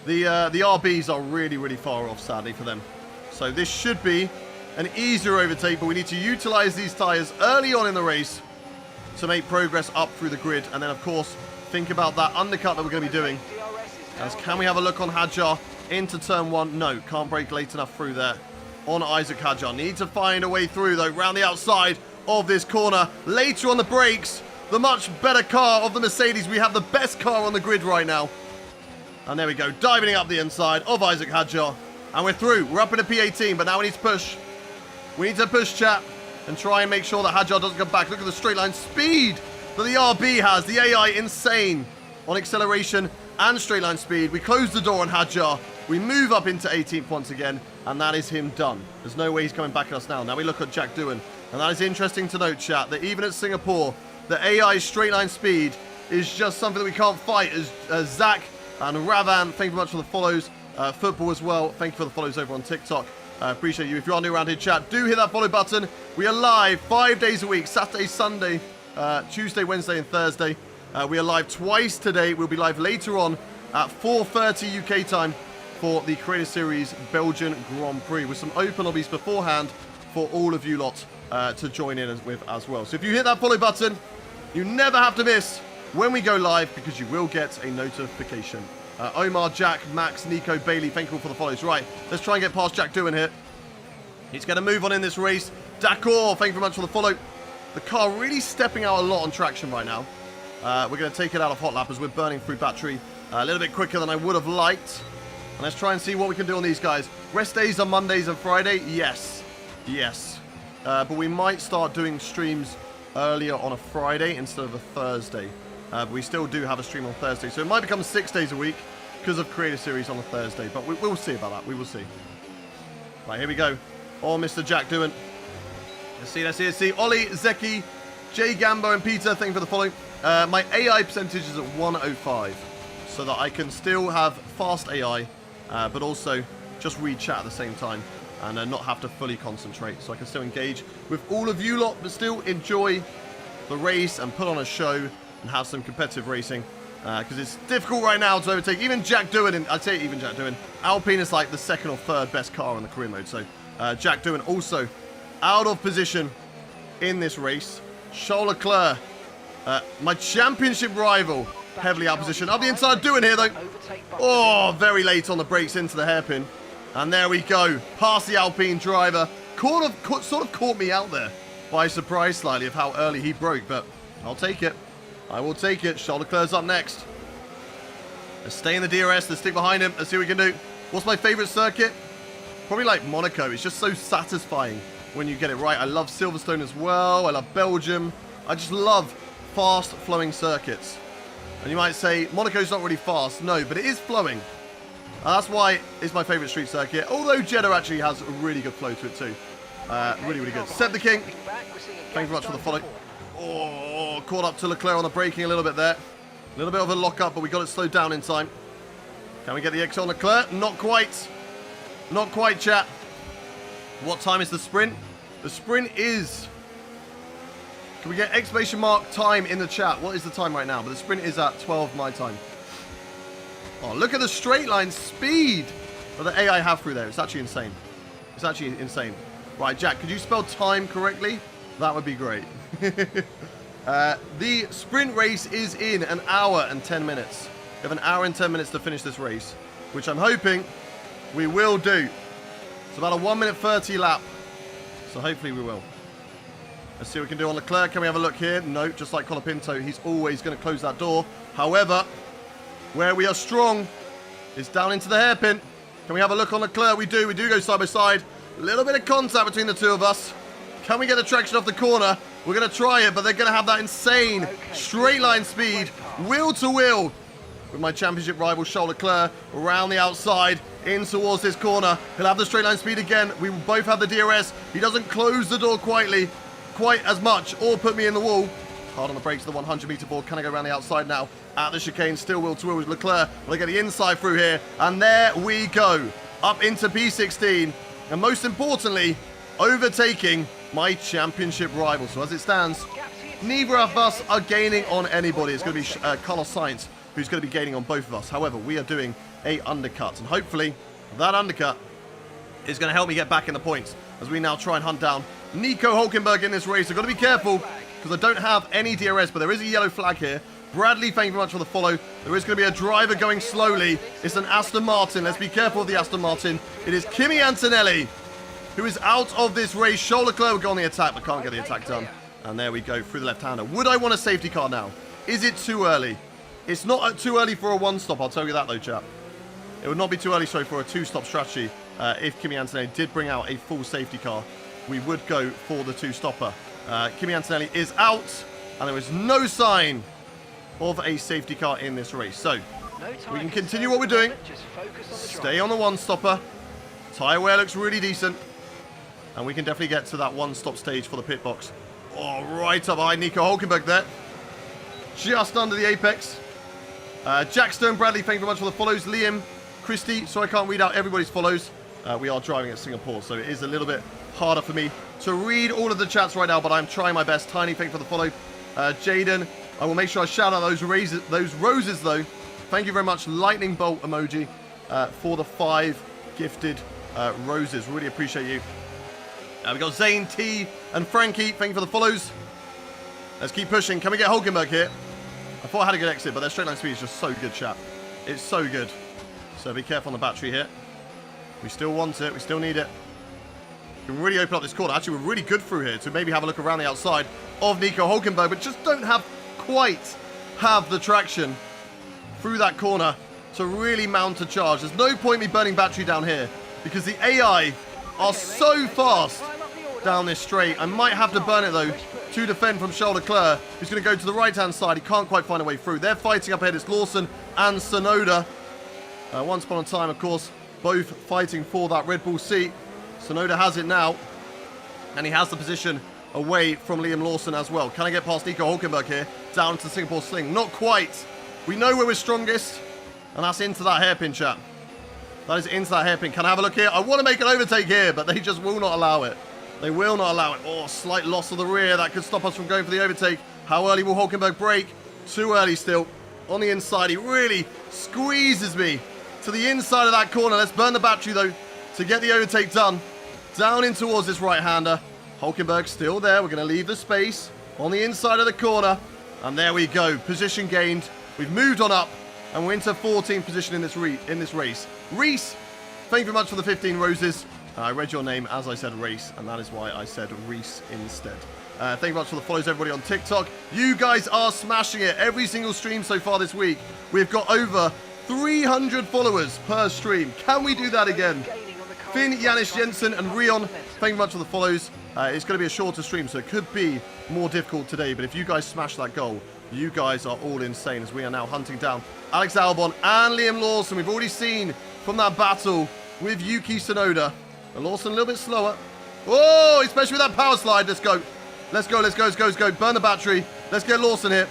The RBs are really, really far off, sadly, for them. So this should be an easier overtake, but we need to utilize these tyres early on in the race to make progress up through the grid. And then, of course, think about that undercut that we're going to be doing. As can we have a look on Hadjar into turn 1? No, can't brake late enough through there on Isaac Hadjar. Need to find a way through, though, round the outside of this corner. Later on the brakes, the much better car of the Mercedes. We have the best car on the grid right now. And there we go, diving up the inside of Isaac Hadjar. And we're through. We're up in a P18, but now we need to push. We need to push, chat, and try and make sure that Hadjar doesn't come back. Look at the straight line speed that the RB has. The AI insane on acceleration and straight line speed. We close the door on Hadjar. We move up into 18th once again, and that is him done. There's no way he's coming back at us now. Now we look at Jack Doohan, and that is interesting to note, chat, that even at Singapore, the AI straight line speed is just something that we can't fight. As Zach and Ravan, thank you very much for the follows. Football as well, thank you for the follows over on TikTok. Appreciate you. If you are new around here, chat, do hit that follow button. We are live 5 days a week, Saturday, Sunday, Tuesday, Wednesday, and Thursday. We are live twice today. We'll be live later on at 4:30 UK time for the Creator Series Belgian Grand Prix with some open lobbies beforehand for all of you lot to join in with as well. So if you hit that follow button, you never have to miss when we go live because you will get a notification. Omar, Jack, Max, Nico, Bailey, thank you all for the follows. Right, let's try and get past Jack Doohan here. He's going to move on in this race. Dakor, thank you very much for the follow. The car really stepping out a lot on traction right now. We're going to take it out of hot lap as we're burning through battery a little bit quicker than I would have liked. And let's try and see what we can do on these guys. Rest days on Mondays and Friday? Yes. Yes. But we might start doing streams earlier on a Friday instead of a Thursday. But we still do have a stream on Thursday. So it might become 6 days a week because of Creator Series on a Thursday. But we'll see about that. We will see. Right, here we go. Oh, Mr. Jack Doohan. Let's see. Ollie, Zeki, Jay Gambo, and Peter, thank you for the following. My AI percentage is at 105. So that I can still have fast AI, but also just read chat at the same time. And not have to fully concentrate. So I can still engage with all of you lot, but still enjoy the race and put on a show and have some competitive racing. Because it's difficult right now to overtake. Even Jack Doohan, I'd say even Jack Doohan. Alpine is like the second or third best car in the career mode. So Jack Doohan also out of position in this race. Charles Leclerc, my championship rival, heavily out of position. Up the inside, Doohan here though. Oh, very late on the brakes into the hairpin. And there we go. Past the Alpine driver. Sort of caught me out there by surprise slightly of how early he broke. But I'll take it. I will take it. Charles Leclerc's up next. Let's stay in the DRS. Let's stick behind him. Let's see what we can do. What's my favorite circuit? Probably like Monaco. It's just so satisfying when you get it right. I love Silverstone as well. I love Belgium. I just love fast flowing circuits. And you might say, Monaco's not really fast. No, but it is flowing. That's why it's my favourite street circuit. Although Jeddah actually has a really good flow to it too. Really, really good. Seb the King, thank you very much for the follow. Oh, caught up to Leclerc on the braking a little bit there. A little bit of a lock-up, but we got it slowed down in time. Can we get the X on Leclerc? Not quite. Not quite, chat. What time is the sprint? The sprint is... Can we get exclamation mark time in the chat? What is the time right now? But the sprint is at 12 my time. Oh, look at the straight line speed that the AI have through there. It's actually insane. It's actually insane. Right, Jack, could you spell time correctly? That would be great. The sprint race is in an hour and 10 minutes. We have an hour and 10 minutes to finish this race, which I'm hoping we will do. It's about a 1 minute 30 lap, so hopefully we will. Let's see what we can do on Leclerc. Can we have a look here? No, just like Colapinto, he's always going to close that door. However, where we are strong is down into the hairpin. Can we have a look on Leclerc? We do go side by side. A little bit of contact between the two of us. Can we get the traction off the corner? We're going to try it, but they're going to have that insane straight line speed, wheel to wheel, with my championship rival Charles Leclerc around the outside, in towards this corner. He'll have the straight line speed again. We will both have the DRS. He doesn't close the door quite as much, or put me in the wall. Hard on the brakes, the 100-meter board. Can I go around the outside now? At the chicane, still wheel to wheel with Leclerc. Will I get the inside through here? And there we go. Up into P16. And most importantly, overtaking my championship rival. So as it stands, neither of us are gaining on anybody. It's going to be Carlos Sainz who's going to be gaining on both of us. However, we are doing a undercut. And hopefully, that undercut is going to help me get back in the points as we now try and hunt down Nico Hülkenberg in this race. I've got to be careful because I don't have any DRS, but there is a yellow flag here. Bradley, thank you very much for the follow. There is going to be a driver going slowly. It's an Aston Martin. Let's be careful of the Aston Martin. It is Kimi Antonelli who is out of this race. Charles Leclerc will go on the attack, but can't get the attack done. And there we go, through the left-hander. Would I want a safety car now? Is it too early? It's not too early for a one-stop, I'll tell you that though, chap. It would not be too early, sorry, for a two-stop strategy. If Kimi Antonelli did bring out a full safety car, we would go for the two-stopper. Kimi Antonelli is out, and there is no sign of a safety car in this race. So, we can continue what we're doing. Stay on the one-stopper. Tyre wear looks really decent. And we can definitely get to that one-stop stage for the pit box. Oh, right up behind Nico Hülkenberg there. Just under the apex. Jack Stone, Bradley, thank you very much for the follows. Liam, Christy, so I can't read out everybody's follows. We are driving at Singapore, so it is a little bit harder for me to read all of the chats right now, but I'm trying my best. Tiny, thank you for the follow. Jaden, I will make sure I shout out those roses, though. Thank you very much, lightning bolt emoji, for the 5 gifted roses. Really appreciate you. We've got Zane, T, and Frankie. Thank you for the follows. Let's keep pushing. Can we get Hülkenberg here? I thought I had a good exit, but their straight line speed is just so good, chap. It's so good. So be careful on the battery here. We still want it. We still need it. We can really open up this corner. Actually, we're really good through here to maybe have a look around the outside of Nico Hülkenberg, but just don't quite have the traction through that corner to really mount a charge. There's no point me burning battery down here because the AI are so fast down this straight. I might have to burn it, though, to defend from Charles Leclerc, who's going to go to the right-hand side. He can't quite find a way through. They're fighting up ahead. It's Lawson and Tsunoda. Once upon a time, of course, both fighting for that Red Bull seat. Tsunoda has it now, and he has the position away from Liam Lawson as well. Can I get past Nico Hülkenberg here? Down to the Singapore Sling. Not quite. We know where we're strongest, and that's into that hairpin, chap. That is into that hairpin. Can I have a look here? I want to make an overtake here, but they just will not allow it. They will not allow it. Oh, slight loss of the rear. That could stop us from going for the overtake. How early will Hülkenberg brake? Too early still. On the inside, he really squeezes me to the inside of that corner. Let's burn the battery, though, to get the overtake done. Down in towards this right-hander. Hülkenberg still there. We're going to leave the space on the inside of the corner. And there we go. Position gained. We've moved on up. And we're into 14th position in this race. Reese, thank you very much for the 15 roses. I read your name as I said race, and that is why I said Reese instead. Thank you very much for the follows, everybody on TikTok. You guys are smashing it. Every single stream so far this week, we've got over 300 followers per stream. Can we do that again? Finn, Yanis Jensen, and Rion, thank you very much for the follows. It's going to be a shorter stream, so it could be more difficult today, but if you guys smash that goal, you guys are all insane as we are now hunting down Alex Albon and Liam Lawson. We've already seen from that battle with Yuki Tsunoda. And Lawson a little bit slower. Oh, especially with that power slide. Let's go. Let's go, let's go, let's go, let's go. Burn the battery. Let's get Lawson here.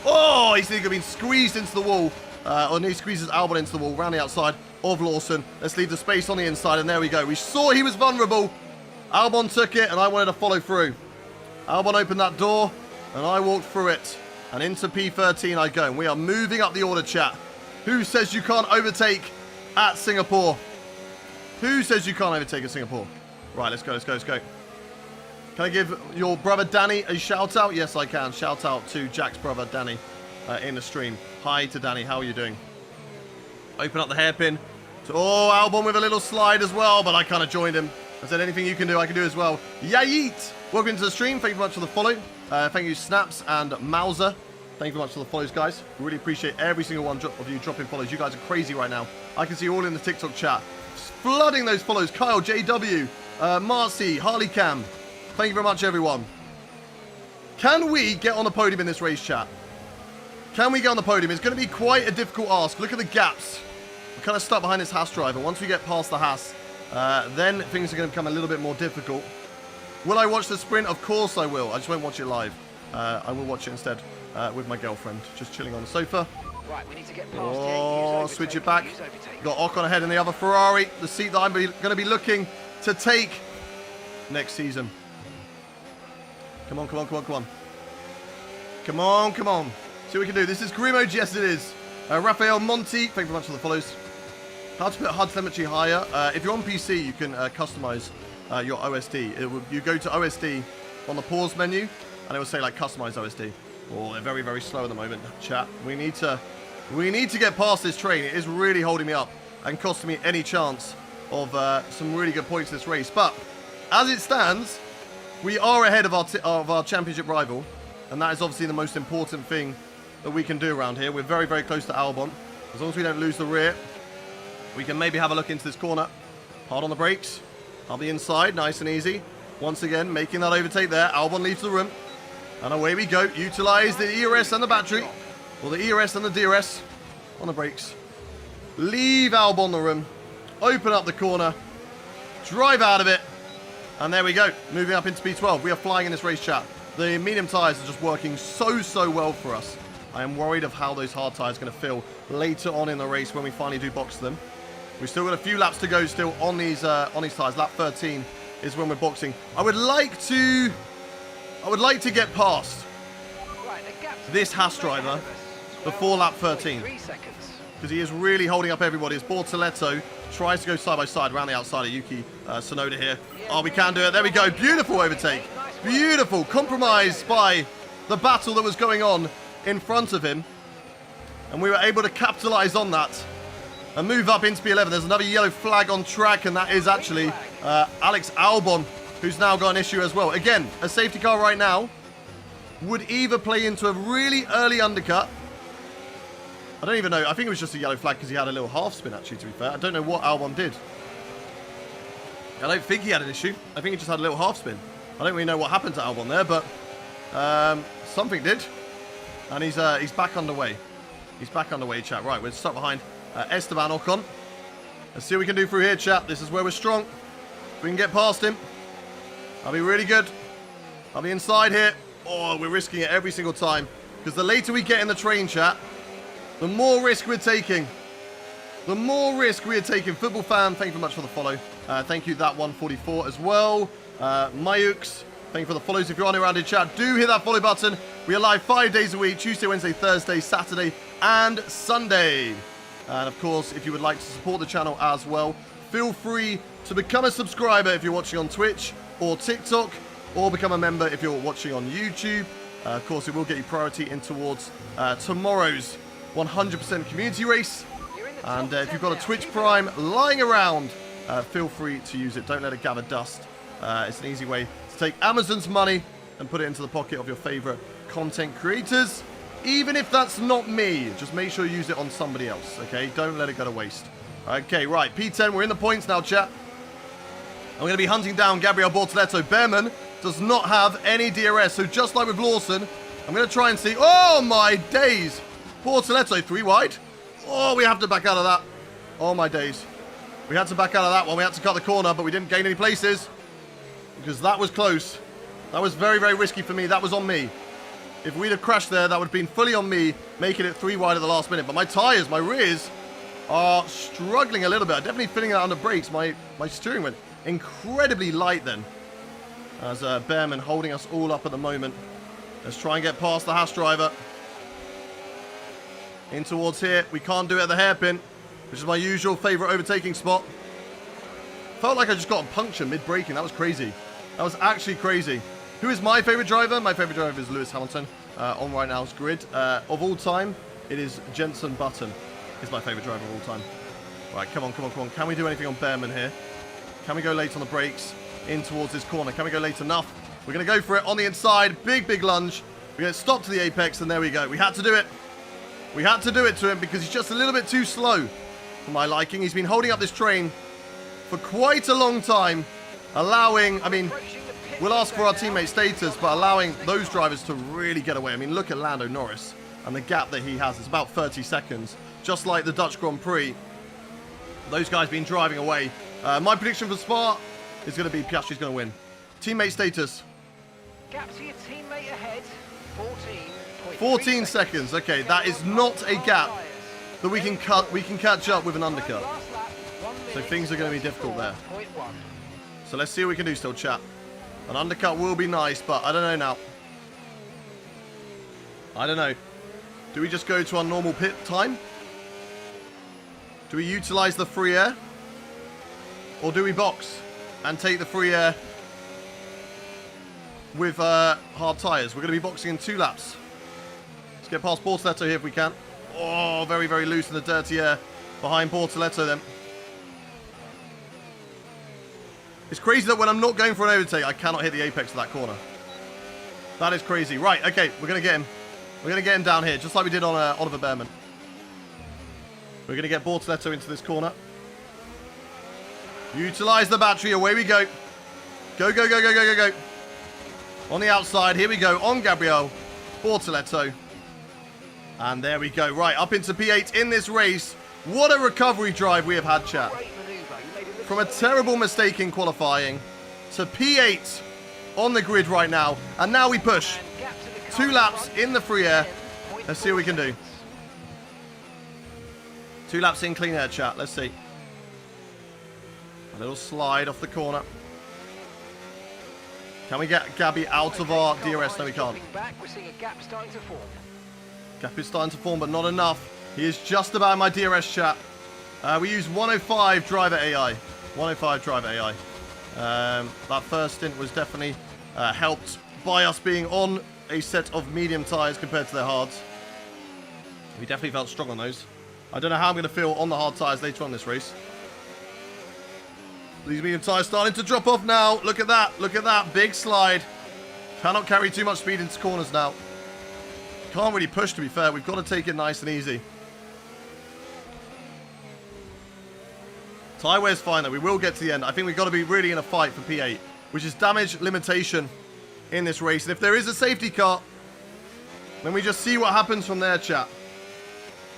Oh, he's been squeezed into the wall. Or he squeezes Albon into the wall, round the outside of Lawson. Let's leave the space on the inside, and there we go. We saw he was vulnerable. Albon took it, and I wanted to follow through. Albon opened that door, and I walked through it. And into P13 I go. And we are moving up the order, chat. Who says you can't overtake at Singapore? Who says you can't overtake at Singapore? Right, let's go, let's go, let's go. Can I give your brother Danny a shout out? Yes, I can. Shout out to Jack's brother Danny in the stream. Hi to Danny, how are you doing? Open up the hairpin. So, oh, Albon with a little slide as well, but I kind of joined him. I said anything you can do, I can do as well. Yayeet! Welcome to the stream. Thank you very much for the follow. Thank you, Snaps and Mauser. Thank you very much for the follows, guys. Really appreciate every single one of you dropping follows. You guys are crazy right now. I can see you all in the TikTok chat. Flooding those follows. Kyle, JW, Marcy, Harley Cam. Thank you very much, everyone. Can we get on the podium in this race, chat? Can we get on the podium? It's going to be quite a difficult ask. Look at the gaps. We're kind of stuck behind this Haas driver. Once we get past the Haas, then things are going to become a little bit more difficult. Will I watch the sprint? Of course I will. I just won't watch it live. I will watch it instead with my girlfriend, just chilling on the sofa. Right, we need to get past Oh, switch it back. Got Ocon ahead in the other Ferrari. The seat that I'm going to be looking to take next season. Come on, come on, come on, come on. Come on, come on. See what we can do. This is Grim Mode. Yes, it is. Raphael Monti, thank you very much for the follows. How to put HUD telemetry higher. If you're on PC, you can customize your OSD. You go to OSD on the pause menu, and it will say like customize OSD. Oh, they're very, very slow at the moment, chat. We need to get past this train. It is really holding me up and costing me any chance of some really good points in this race. But as it stands, we are ahead of our championship rival, and that is obviously the most important thing that we can do around here. We're very, very close to Albon. As long as we don't lose the rear, we can maybe have a look into this corner. Hard on the brakes. On the inside, nice and easy. Once again, making that overtake there. Albon leaves the room. And away we go. Utilize the ERS and the battery. Or the ERS and the DRS on the brakes. Leave Albon the room. Open up the corner. Drive out of it. And there we go. Moving up into P12. We are flying in this race, chat. The medium tyres are just working so well for us. I am worried of how those hard tyres are going to feel later on in the race when we finally do box them. We've still got a few laps to go still on these tyres. Lap 13 is when we're boxing. I would like to get past this Haas driver before lap 13. Because he is really holding up everybody as Bortoletto tries to go side by side around the outside of Yuki Tsunoda here. Oh, we can do it. There we go. Beautiful overtake. Beautiful. Compromised by the battle that was going on in front of him. And we were able to capitalize on that and move up into P11. There's another yellow flag on track, and that is actually Alex Albon, who's now got an issue as well. Again, a safety car right now would either play into a really early undercut. I don't even know. I think it was just a yellow flag because he had a little half spin, actually, to be fair. I don't know what Albon did. I don't think he had an issue. I think he just had a little half spin. I don't really know what happened to Albon there, but something did. And he's back underway. He's back underway, chat. Right, we're stuck behind Esteban Ocon. Let's see what we can do through here, chat. This is where we're strong. If we can get past him, I'll be really good. I'll be inside here. Oh, we're risking it every single time. Because the later we get in the train, chat, the more risk we're taking. The more risk we are taking. Football fan, thank you very much for the follow. Thank you, that 144 as well. Mayux, thank you for the follows. If you're on around in chat, do hit that follow button. We are live 5 days a week, Tuesday, Wednesday, Thursday, Saturday, and Sunday. And of course, if you would like to support the channel as well, feel free to become a subscriber if you're watching on Twitch or TikTok, or become a member if you're watching on YouTube. Of course, it will get you priority in towards tomorrow's 100% community race. And if you've got a Twitch Prime lying around, feel free to use it. Don't let it gather dust. It's an easy way to take Amazon's money and put it into the pocket of your favorite content creators. Even if that's not me, just make sure you use it on somebody else, okay? Don't let it go to waste. Okay, right, P10, we're in the points now, chat. I'm going to be hunting down Gabriel Bortoletto. Behrman does not have any DRS, so just like with Lawson, I'm going to try and see... Oh, my days! Bortoletto, 3 wide. Oh, we have to back out of that. Oh my days. We had to back out of that one. We had to cut the corner, but we didn't gain any places because that was close. That was very, very risky for me. That was on me. If we'd have crashed there, that would have been fully on me, making it 3 wide at the last minute. But my tyres, my rears, are struggling a little bit. I'm definitely feeling it under brakes. My steering went incredibly light then. As Bearman holding us all up at the moment. Let's try and get past the Haas driver. In towards here. We can't do it at the hairpin, which is my usual favourite overtaking spot. Felt like I just got a puncture mid-braking. That was crazy. That was actually crazy. Who is my favourite driver? My favourite driver is Lewis Hamilton on right now's grid. Of all time, it is Jenson Button. Is my favourite driver of all time. Right, come on, come on, come on. Can we do anything on Bearman here? Can we go late on the brakes? In towards this corner. Can we go late enough? We're going to go for it on the inside. Big, big lunge. We're going to stop to the apex, and there we go. We had to do it. We had to do it to him because he's just a little bit too slow for my liking. He's been holding up this train for quite a long time, allowing, I mean, we'll ask for our teammate status, but allowing those drivers to really get away. I mean, look at Lando Norris and the gap that he has. It's about 30 seconds, just like the Dutch Grand Prix. Those guys been driving away. My prediction for Spa is going to be Piastri's going to win. Teammate status. Gap to your teammate ahead, 14 seconds. Okay, that is not a gap that we can catch up with an undercut. So things are going to be difficult there. So let's see what we can do still, chat. An undercut will be nice, but I don't know now. I don't know. Do we just go to our normal pit time? Do we utilize the free air? Or do we box and take the free air with hard tyres? We're going to be boxing in 2 laps. Let's get past Bortoleto here if we can. Oh, very, very loose in the dirty air behind Bortoleto then. It's crazy that when I'm not going for an overtake, I cannot hit the apex of that corner. That is crazy. Right, okay, we're going to get him. We're going to get him down here, just like we did on Oliver Bearman. We're going to get Bortoleto into this corner. Utilize the battery. Away we go. Go, go, go, go, go, go, go. On the outside. Here we go. On Gabriel Bortoleto. And there we go. Right, up into P8 in this race. What a recovery drive we have had, chat. From a terrible mistake in qualifying to P8 on the grid right now. And now we push. 2 laps in the free air. Let's see what we can do. 2 laps in clean air, chat. Let's see. A little slide off the corner. Can we get Gabby out of our DRS? No, we can't. We're seeing a gap starting to form. Gap is starting to form, but not enough. He is just about in my DRS, chat. We use 105 driver AI. 105 driver AI. That first stint was definitely helped by us being on a set of medium tyres compared to their hards. We definitely felt strong on those. I don't know how I'm going to feel on the hard tyres later on this race. These medium tyres starting to drop off now. Look at that. Look at that. Big slide. Cannot carry too much speed into corners now. Can't really push, to be fair. We've got to take it nice and easy. Tyre wear's fine, though. We will get to the end. I think we've got to be really in a fight for P8, which is damage limitation in this race. And if there is a safety car, then we just see what happens from there, chat.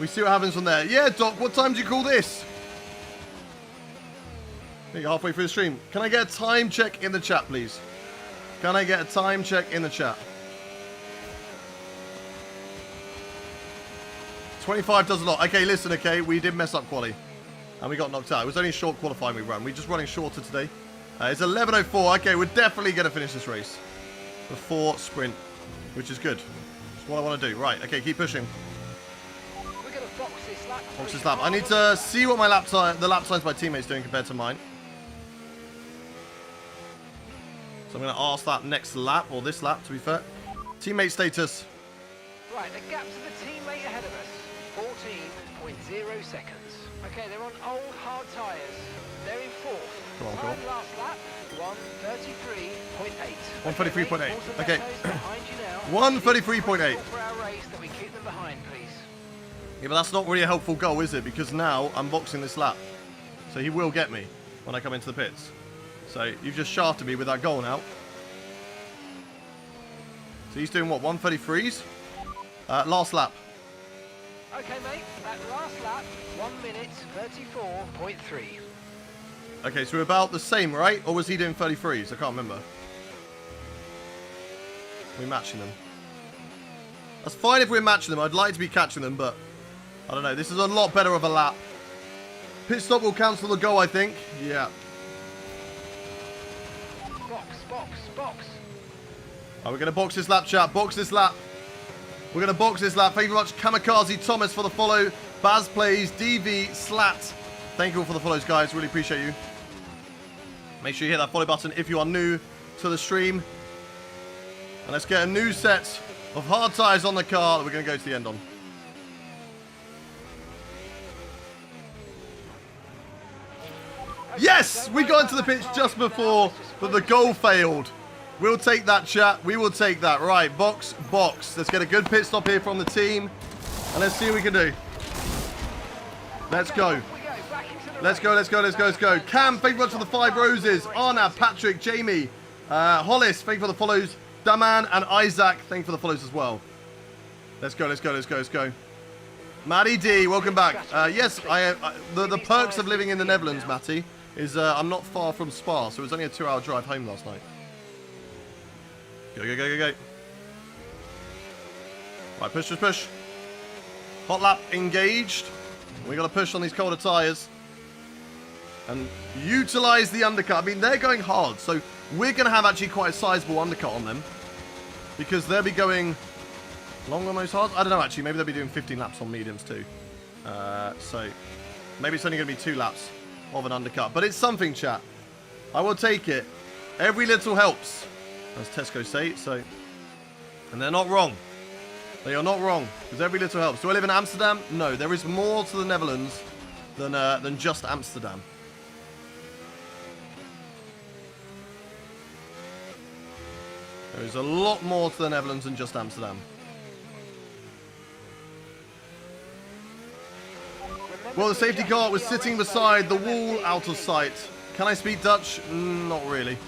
We see what happens from there. Yeah, Doc, what time do you call this? I think halfway through the stream. Can I get a time check in the chat, please? Can I get a time check in the chat? 25 does a lot. Okay, listen, okay, we did mess up quali. And we got knocked out. It was only a short qualifying we ran. We're just running shorter today. It's 11:04. Okay, we're definitely going to finish this race before sprint, which is good. That's what I want to do. Right, okay, keep pushing. We're going to box this lap. Box this lap. I need to see what my the lap times my teammates doing compared to mine. So I'm going to ask that next lap, or this lap, to be fair. Teammate status. Right, the gap to the teammate ahead of us, 14.0 seconds. Okay, they're on old hard tyres. They're in 4th. Come on, Time last lap, 1:33.8. 1:33.8. Okay. Behind you now. 1:33.8. For our race that we keep them behind, please. Yeah, but that's not really a helpful goal, is it? Because now I'm boxing this lap. So he will get me when I come into the pits. So you've just shafted me with that goal now. So he's doing what? 1:33s? Last lap. Okay, mate, that last lap, 1 minute 34.3. Okay, so we're about the same, right? Or was he doing 33s? I can't remember. We're matching them. That's fine if we're matching them. I'd like to be catching them, but I don't know. This is a lot better of a lap. Pit stop will cancel the goal, I think. Yeah. Box, box, box. We're going to box this lap, chat. Box this lap. We're going to box this lap. Thank you very much, Kamikaze Thomas, for the follow. Baz Plays, DV, Slat. Thank you all for the follows, guys. Really appreciate you. Make sure you hit that follow button if you are new to the stream. And let's get a new set of hard tyres on the car that we're going to go to the end on. Yes! We got into the pitch just before, but the goal failed. We'll take that, chat. We will take that. Right, box, box. Let's get a good pit stop here from the team. And let's see what we can do. Let's go. Let's go, let's go, let's go, let's go. Cam, thank you very much for the 5 roses. Arnav, Patrick, Jamie, Hollis, thank you for the follows. Daman and Isaac, thank you for the follows as well. Let's go, let's go, let's go, let's go. Matty D, welcome back. Yes, the perks of living in the Netherlands, Matty, is I'm not far from Spa, so it was only a 2-hour drive home last night. Go, go, go, go, go. Right, push, push, push. Hot lap engaged. We got to push on these colder tyres. And utilize the undercut. I mean, they're going hard, so we're going to have actually quite a sizable undercut on them. Because they'll be going long on those hards. I don't know, actually. Maybe they'll be doing 15 laps on mediums too. So maybe it's only going to be 2 laps of an undercut. But it's something, chat. I will take it. Every little helps, as Tesco say. So, and they're not wrong. They are not wrong, because every little helps. Do I live in Amsterdam? No, there is more to the Netherlands than just Amsterdam. There is a lot more to the Netherlands than just Amsterdam. Well, the safety car was sitting beside the wall out of sight. Can I speak Dutch? Not really.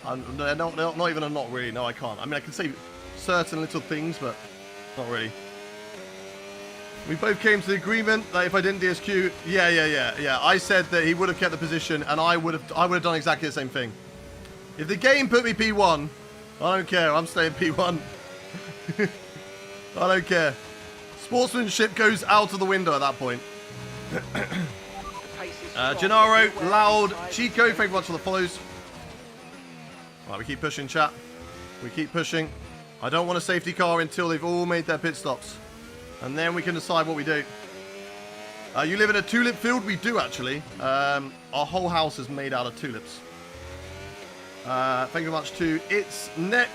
Not even a not really. No, I can't. I mean, I can say certain little things, but not really. We both came to the agreement that if I didn't DSQ, yeah. I said that he would have kept the position, and I would have done exactly the same thing. If the game put me P1, I don't care. I'm staying P1. I don't care. Sportsmanship goes out of the window at that point. Gennaro, Loud, Chico, thank you much for the follows. Right, we keep pushing, chat. We keep pushing. I don't want a safety car until they've all made their pit stops. And then we can decide what we do. You live in a tulip field? We do, actually. Our whole house is made out of tulips. Thank you very much to It's Neck.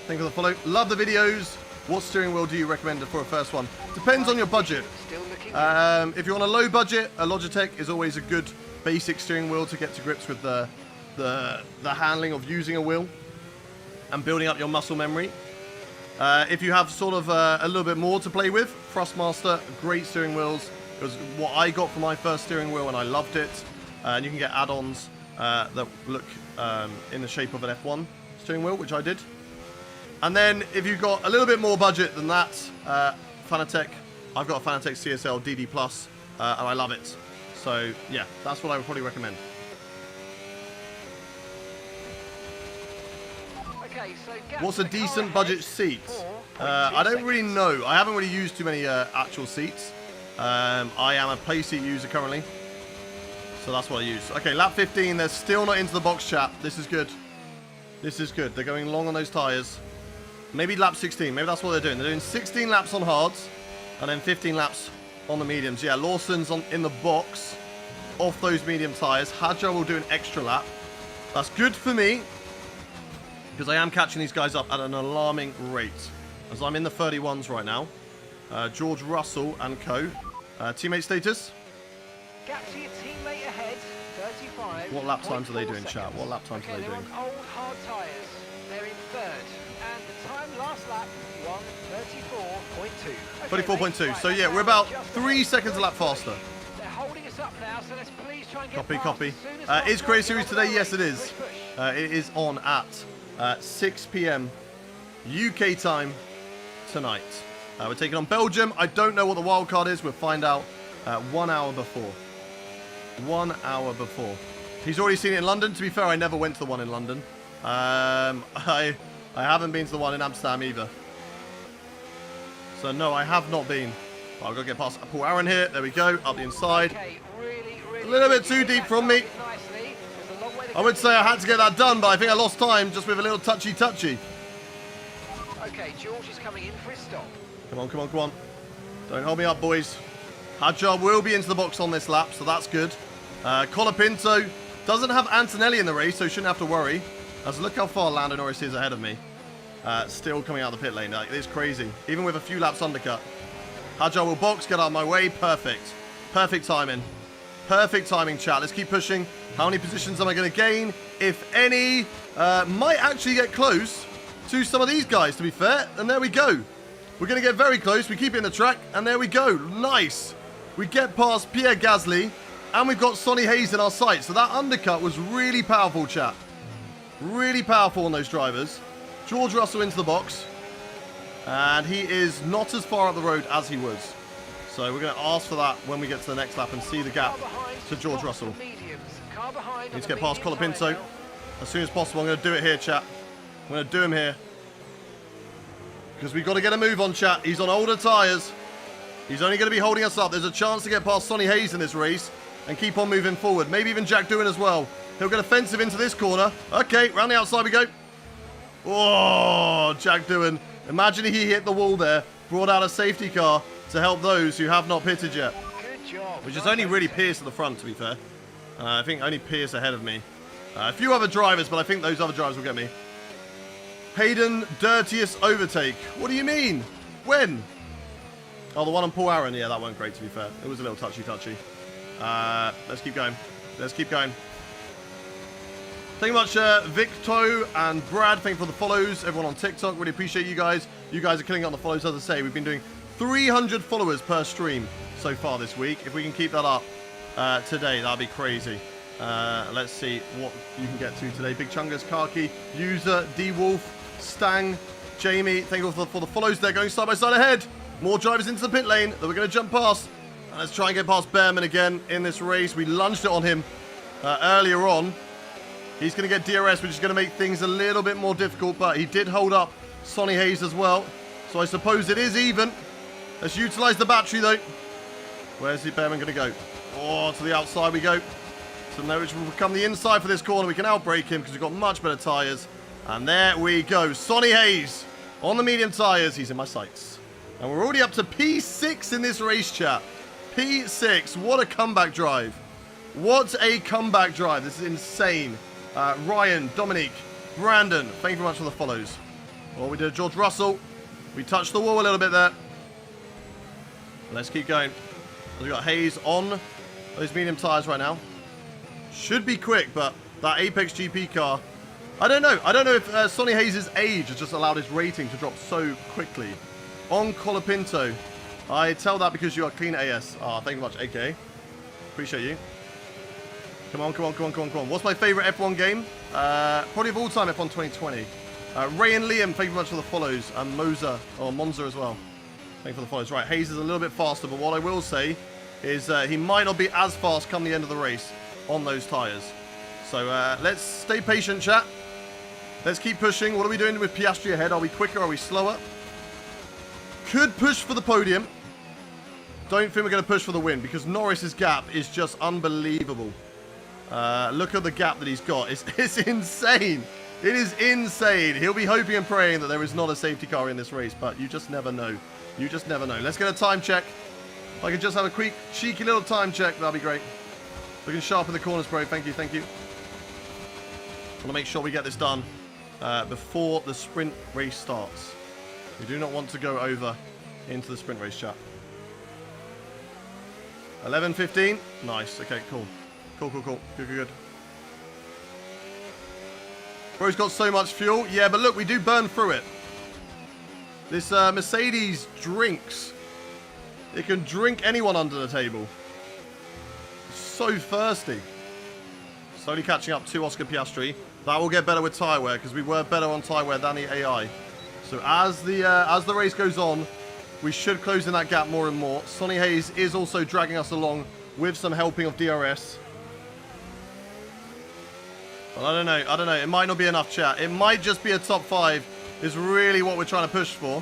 Thank you for the follow. Love the videos. What steering wheel do you recommend for a first one? Depends on your budget. If you're on a low budget, a Logitech is always a good basic steering wheel to get to grips with the handling of using a wheel and building up your muscle memory. If you have sort of a little bit more to play with, Thrustmaster, great steering wheels. It was what I got for my first steering wheel and I loved it. And you can get add-ons that look in the shape of an F1 steering wheel, which I did. And then if you've got a little bit more budget than that, Fanatec, I've got a Fanatec CSL DD+, and I love it. So yeah, that's what I would probably recommend. Okay, so what's a decent budget seat? I don't really know. I haven't really used too many actual seats. I am a play seat user currently. So that's what I use. Okay, lap 15. They're still not into the box, chat. This is good. This is good. They're going long on those tyres. Maybe lap 16. Maybe that's what they're doing. They're doing 16 laps on hards and then 15 laps on the mediums. Yeah, Lawson's in the box off those medium tyres. Hadjar will do an extra lap. That's good for me because I am catching these guys up at an alarming rate. As I'm in the 31s right now. George Russell and co. Teammate status? Gap to your teammate ahead, 35. What lap times are they doing, chat? What lap times are they doing? They're on old hard tyres. They're in third. And the time last lap, 1:34.2. 34.2. So yeah, we're about 3 seconds a lap faster. They're holding us up now, so let's please try and get Copy, past copy. as soon as Is possible. Creative Series today? Yes, it is. It is on at 6 p.m. UK time tonight. We're taking on Belgium. I don't know what the wild card is. We'll find out 1 hour before. 1 hour before. He's already seen it in London. To be fair, I never went to the one in London. I haven't been to the one in Amsterdam either. So no, I have not been. But I've got to get past Paul Aaron here. There we go. Up the inside. Okay, really, A little bit too deep from me. Nicely. There's a long way to I would say I had to get that done, but I think I lost time just with a little touchy-touchy. Okay, George is coming in for his stop. Come on, come on, come on. Don't hold me up, boys. Hadjar will be into the box on this lap, so that's good. Colapinto doesn't have Antonelli in the race, so shouldn't have to worry. As look how far Lando Norris is ahead of me. Still coming out of the pit lane. Like, it's crazy. Even with a few laps undercut. Hadjar will box, get out of my way. Perfect. Perfect timing. Perfect timing, chat. Let's keep pushing. How many positions am I going to gain? If any. Might actually get close to some of these guys, to be fair. And there we go. We're going to get very close. We keep it in the track. And there we go. Nice. We get past Pierre Gasly. And we've got Sonny Hayes in our sights. So that undercut was really powerful, chat. Really powerful on those drivers. George Russell into the box. And he is not as far up the road as he was. So we're going to ask for that when we get to the next lap and see the gap to George Russell. Need to get past Colapinto as soon as possible. I'm going to do it here, chat. I'm going to do him here. Because we've got to get a move on, chat. He's on older tyres. He's only going to be holding us up. There's a chance to get past Sonny Hayes in this race and keep on moving forward. Maybe even Jack Doohan as well. He'll get offensive into this corner. Okay, round the outside we go. Oh, Jack Doohan. Imagine he hit the wall there, brought out a safety car to help those who have not pitted yet. Good job. Which is only really Pierce at the front, to be fair. I think only Pierce ahead of me. A few other drivers, but I think those other drivers will get me. Hayden, dirtiest overtake. What do you mean? When? Oh, the one on Paul Aaron. Yeah, that weren't great, to be fair. It was a little touchy-touchy. Let's keep going. Let's keep going. Thank you much, Victo and Brad. Thank you for the follows. Everyone on TikTok, really appreciate you guys. You guys are killing it on the follows. As I say, we've been doing 300 followers per stream so far this week. If we can keep that up today, that'd be crazy. Let's see what you can get to today. Big Chungus, Karki, User, D-Wolf, Stang, Jamie. Thank you for the follows. They're going side by side ahead. More drivers into the pit lane that we're going to jump past. And let's try and get past Behrman again in this race. We lunged it on him earlier on. He's going to get DRS, which is going to make things a little bit more difficult, but he did hold up Sonny Hayes as well. So I suppose it is even. Let's utilize the battery, though. Where's the Behrman going to go? Oh, to the outside we go. So now which will become the inside for this corner. We can outbrake him because we've got much better tyres. And there we go. Sonny Hayes on the medium tyres. He's in my sights. And we're already up to P6 in this race, chat. P6. What a comeback drive. What a comeback drive. This is insane. Ryan, Dominique, Brandon, thank you very much for the follows. Well, we did George Russell. We touched the wall a little bit there. Let's keep going. We've got Hayes on those medium tyres right now. Should be quick, but that Apex GP car, I don't know. I don't know if Sonny Hayes' age has just allowed his rating to drop so quickly. On Colapinto, I tell that because you are clean AS. Ah, thank you very much, AK. Appreciate you. Come on, come on, come on, come on, come on. What's my favourite F1 game? Probably of all time, F1 2020. Ray and Liam, thank you very much for the follows. And Monza as well. Thank you for the follows. Right, Hayes is a little bit faster, but what I will say is he might not be as fast come the end of the race on those tyres. So let's stay patient, chat. Let's keep pushing. What are we doing with Piastri ahead? Are we quicker? Are we slower? Could push for the podium. Don't think we're going to push for the win because Norris's gap is just unbelievable. Look at the gap that he's got. It's insane. It is insane. He'll be hoping and praying that there is not a safety car in this race, but you just never know. You just never know. Let's get a time check. If I could just have a quick, cheeky little time check, that'd be great. Looking sharp in the corners, bro. Thank you, thank you. Want to make sure we get this done before the sprint race starts. We do not want to go over into the sprint race, chat. 11:15. Nice. Okay, cool. Cool, cool, cool. Good, good, good. Bro's got so much fuel. Yeah, but look, we do burn through it. This Mercedes drinks. It can drink anyone under the table. So thirsty. Slowly catching up to Oscar Piastri. That will get better with tyre wear because we were better on tyre wear than the AI. So as the race goes on, we should close in that gap more and more. Sonny Hayes is also dragging us along with some helping of DRS. Well, I don't know. It might not be enough, chat. It might just be a top 5 is really what we're trying to push for.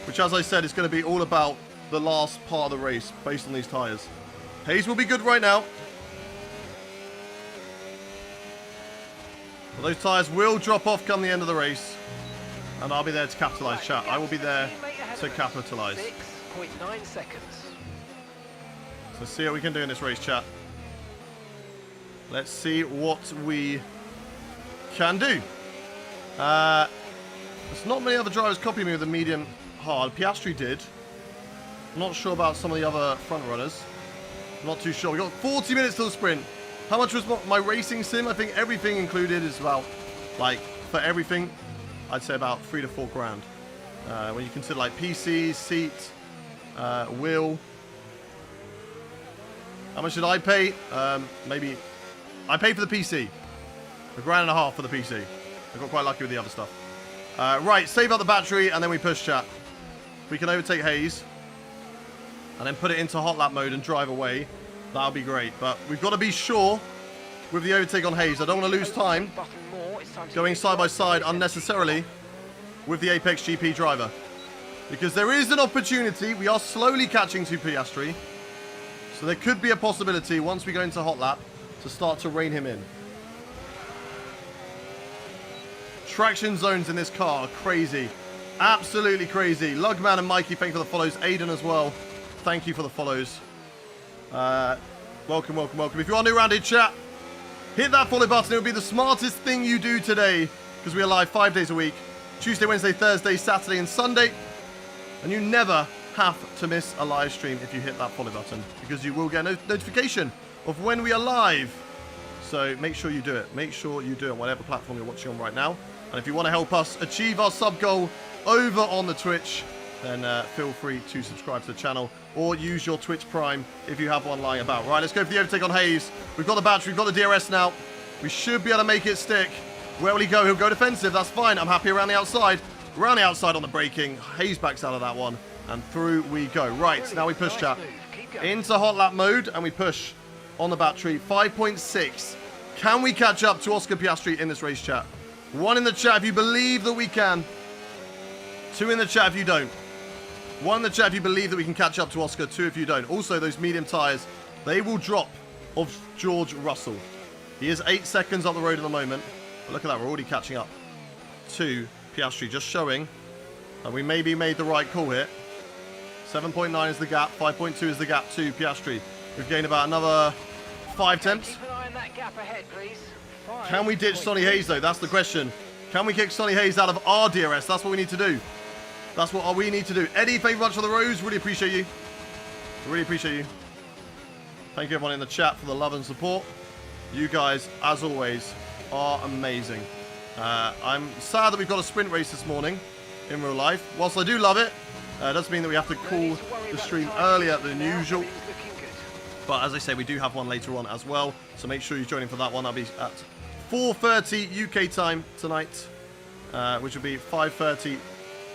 Which, as I said, is going to be all about the last part of the race based on these tyres. Hayes will be good right now. But those tyres will drop off come the end of the race. And I'll be there to capitalise, chat. I will be there to capitalise. 6.9 seconds. So see what we can do in this race, chat. Let's see what we can do. There's not many other drivers copying me with the medium hard. Piastri did. Not sure about some of the other front runners. Not too sure. We got 40 minutes till the sprint. How much was my racing sim? I think everything included is about, like, for everything, I'd say about 3 to 4 grand. When you consider like PC, seat, wheel. How much did I pay? Maybe I paid for the PC. $1.5 grand for the PC. I got quite lucky with the other stuff. Right, save up the battery and then we push, chat. We can overtake Hayes and then put it into hot lap mode and drive away. That'll be great. But we've got to be sure with the overtake on Hayes. I don't want to lose time going side by side unnecessarily with the Apex GP driver. Because there is an opportunity. We are slowly catching to Piastri. So there could be a possibility once we go into hot lap to start to rein him in. Traction zones in this car are crazy. Absolutely crazy. Lugman and Mikey, thank you for the follows. Aiden as well. Thank you for the follows. Welcome, welcome, welcome. If you are new around here, chat, hit that follow button. It will be the smartest thing you do today because we are live 5 days a week. Tuesday, Wednesday, Thursday, Saturday and Sunday. And you never have to miss a live stream if you hit that follow button because you will get a notification of when we are live. So make sure you do it. Make sure you do it on whatever platform you're watching on right now. And if you want to help us achieve our sub goal over on the Twitch, then feel free to subscribe to the channel or use your Twitch Prime if you have one lying about. Right, let's go for the overtake on Hayes. We've got the battery, we've got the DRS now. We should be able to make it stick. Where will he go? He'll go defensive. That's fine. I'm happy around the outside. Around the outside on the braking. Hayes backs out of that one. And through we go. Right, now we push, chat. Into hot lap mode and we push on the battery. 5.6. Can we catch up to Oscar Piastri in this race, chat? 1 in the chat if you believe that we can. 2 in the chat if you don't. 1 in the chat if you believe that we can catch up to Oscar. 2 if you don't. Also, those medium tyres, they will drop of George Russell. He is 8 seconds up the road at the moment. But look at that, we're already catching up to Piastri. Just showing that we maybe made the right call here. 7.9 is the gap. 5.2 is the gap to Piastri. We've gained about another 5 tenths. Keep an eye on that gap ahead, please. Can we ditch Sonny Hayes, though? That's the question. Can we kick Sonny Hayes out of our DRS? That's what we need to do. That's what we need to do. Eddie, thank you very much for the rose. Really appreciate you. Really appreciate you. Thank you, everyone in the chat, for the love and support. You guys, as always, are amazing. I'm sad that we've got a sprint race this morning in real life. Whilst I do love it, it does mean that we have to call the stream earlier than usual. But as I say, we do have one later on as well. So make sure you join in for that one. That'll be at 4:30 UK time tonight, which will be 5:30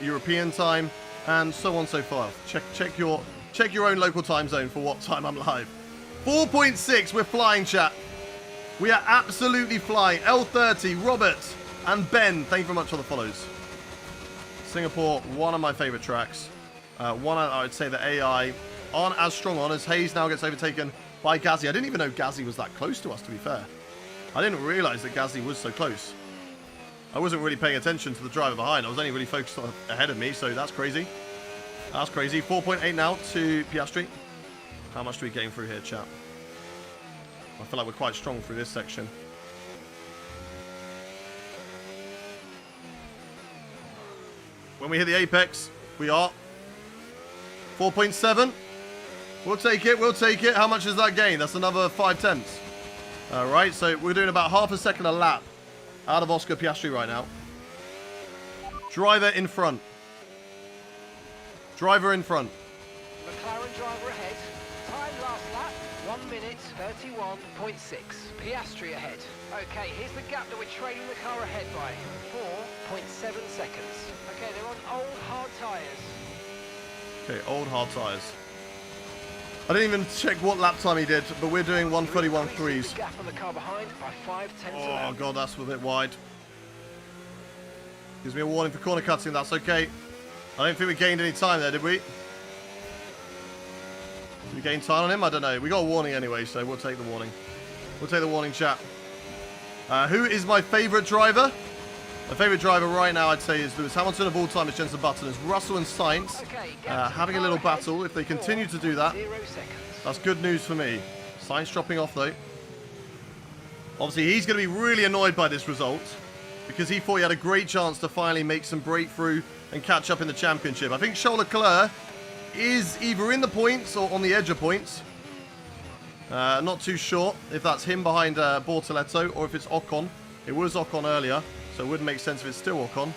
European time, and so on and so forth. Check your own local time zone for what time I'm live. 4.6, we're flying, chat. We are absolutely flying. L30, Robert, and Ben, thank you very much for the follows. Singapore, one of my favorite tracks. One I would say the AI aren't as strong on as Hayes now gets overtaken by Gazzy. I didn't even know Gazzy was that close to us, to be fair. I didn't realize that Gazzy was so close. I wasn't really paying attention to the driver behind. I was only really focused on ahead of me, so that's crazy. That's crazy. 4.8 now to Piastri. How much do we gain through here, chat? I feel like we're quite strong through this section. When we hit the apex, we are 4.7. We'll take it, we'll take it. How much is that gain? That's another 5 tenths. All right, so we're doing about half a second a lap out of Oscar Piastri right now. Driver in front. Driver in front. McLaren driver ahead. Time last lap, 1 minute 31.6. Piastri ahead. Okay, here's the gap that we're trailing the car ahead by. 4.7 seconds. Okay, they're on old hard tyres. Okay, old hard tyres. I didn't even check what lap time he did, but we're doing 1:31.3s. The gap on the car behind by 5/10 Oh god, that's a bit wide. Gives me a warning for corner cutting, that's okay. I don't think we gained any time there, did we? Did we gain time on him? I don't know. We got a warning anyway, so we'll take the warning. We'll take the warning, chat. Who is my favourite driver? My favourite driver right now, I'd say, is Lewis Hamilton. Of all time, it's Jenson Button. It's Russell and Sainz having a little battle. If they continue to do that, that's good news for me. Sainz dropping off, though. Obviously, he's going to be really annoyed by this result because he thought he had a great chance to finally make some breakthrough and catch up in the championship. I think Charles Leclerc is either in the points or on the edge of points. Not too sure if that's him behind Bortoletto or if it's Ocon. It was Ocon earlier, so it wouldn't make sense if it's still Ocon.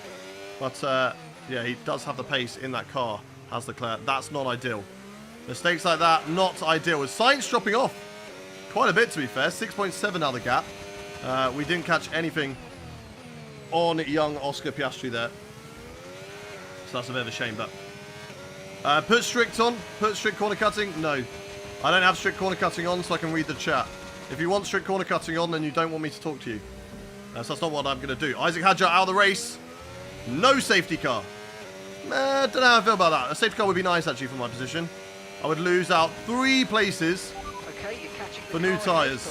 But, yeah, he does have the pace in that car, has Leclerc. That's not ideal. Mistakes like that, not ideal. With Sainz dropping off quite a bit, to be fair. 6.7 now the gap. We didn't catch anything on young Oscar Piastri there. So that's a bit of a shame, but... put strict on. Put strict corner cutting. No. I don't have strict corner cutting on, so I can read the chat. If you want strict corner cutting on, then you don't want me to talk to you. So that's not what I'm going to do. Isaac Hadjar out of the race. No safety car. Don't know how I feel about that. A safety car would be nice, actually, for my position. I would lose out 3 places for new tyres,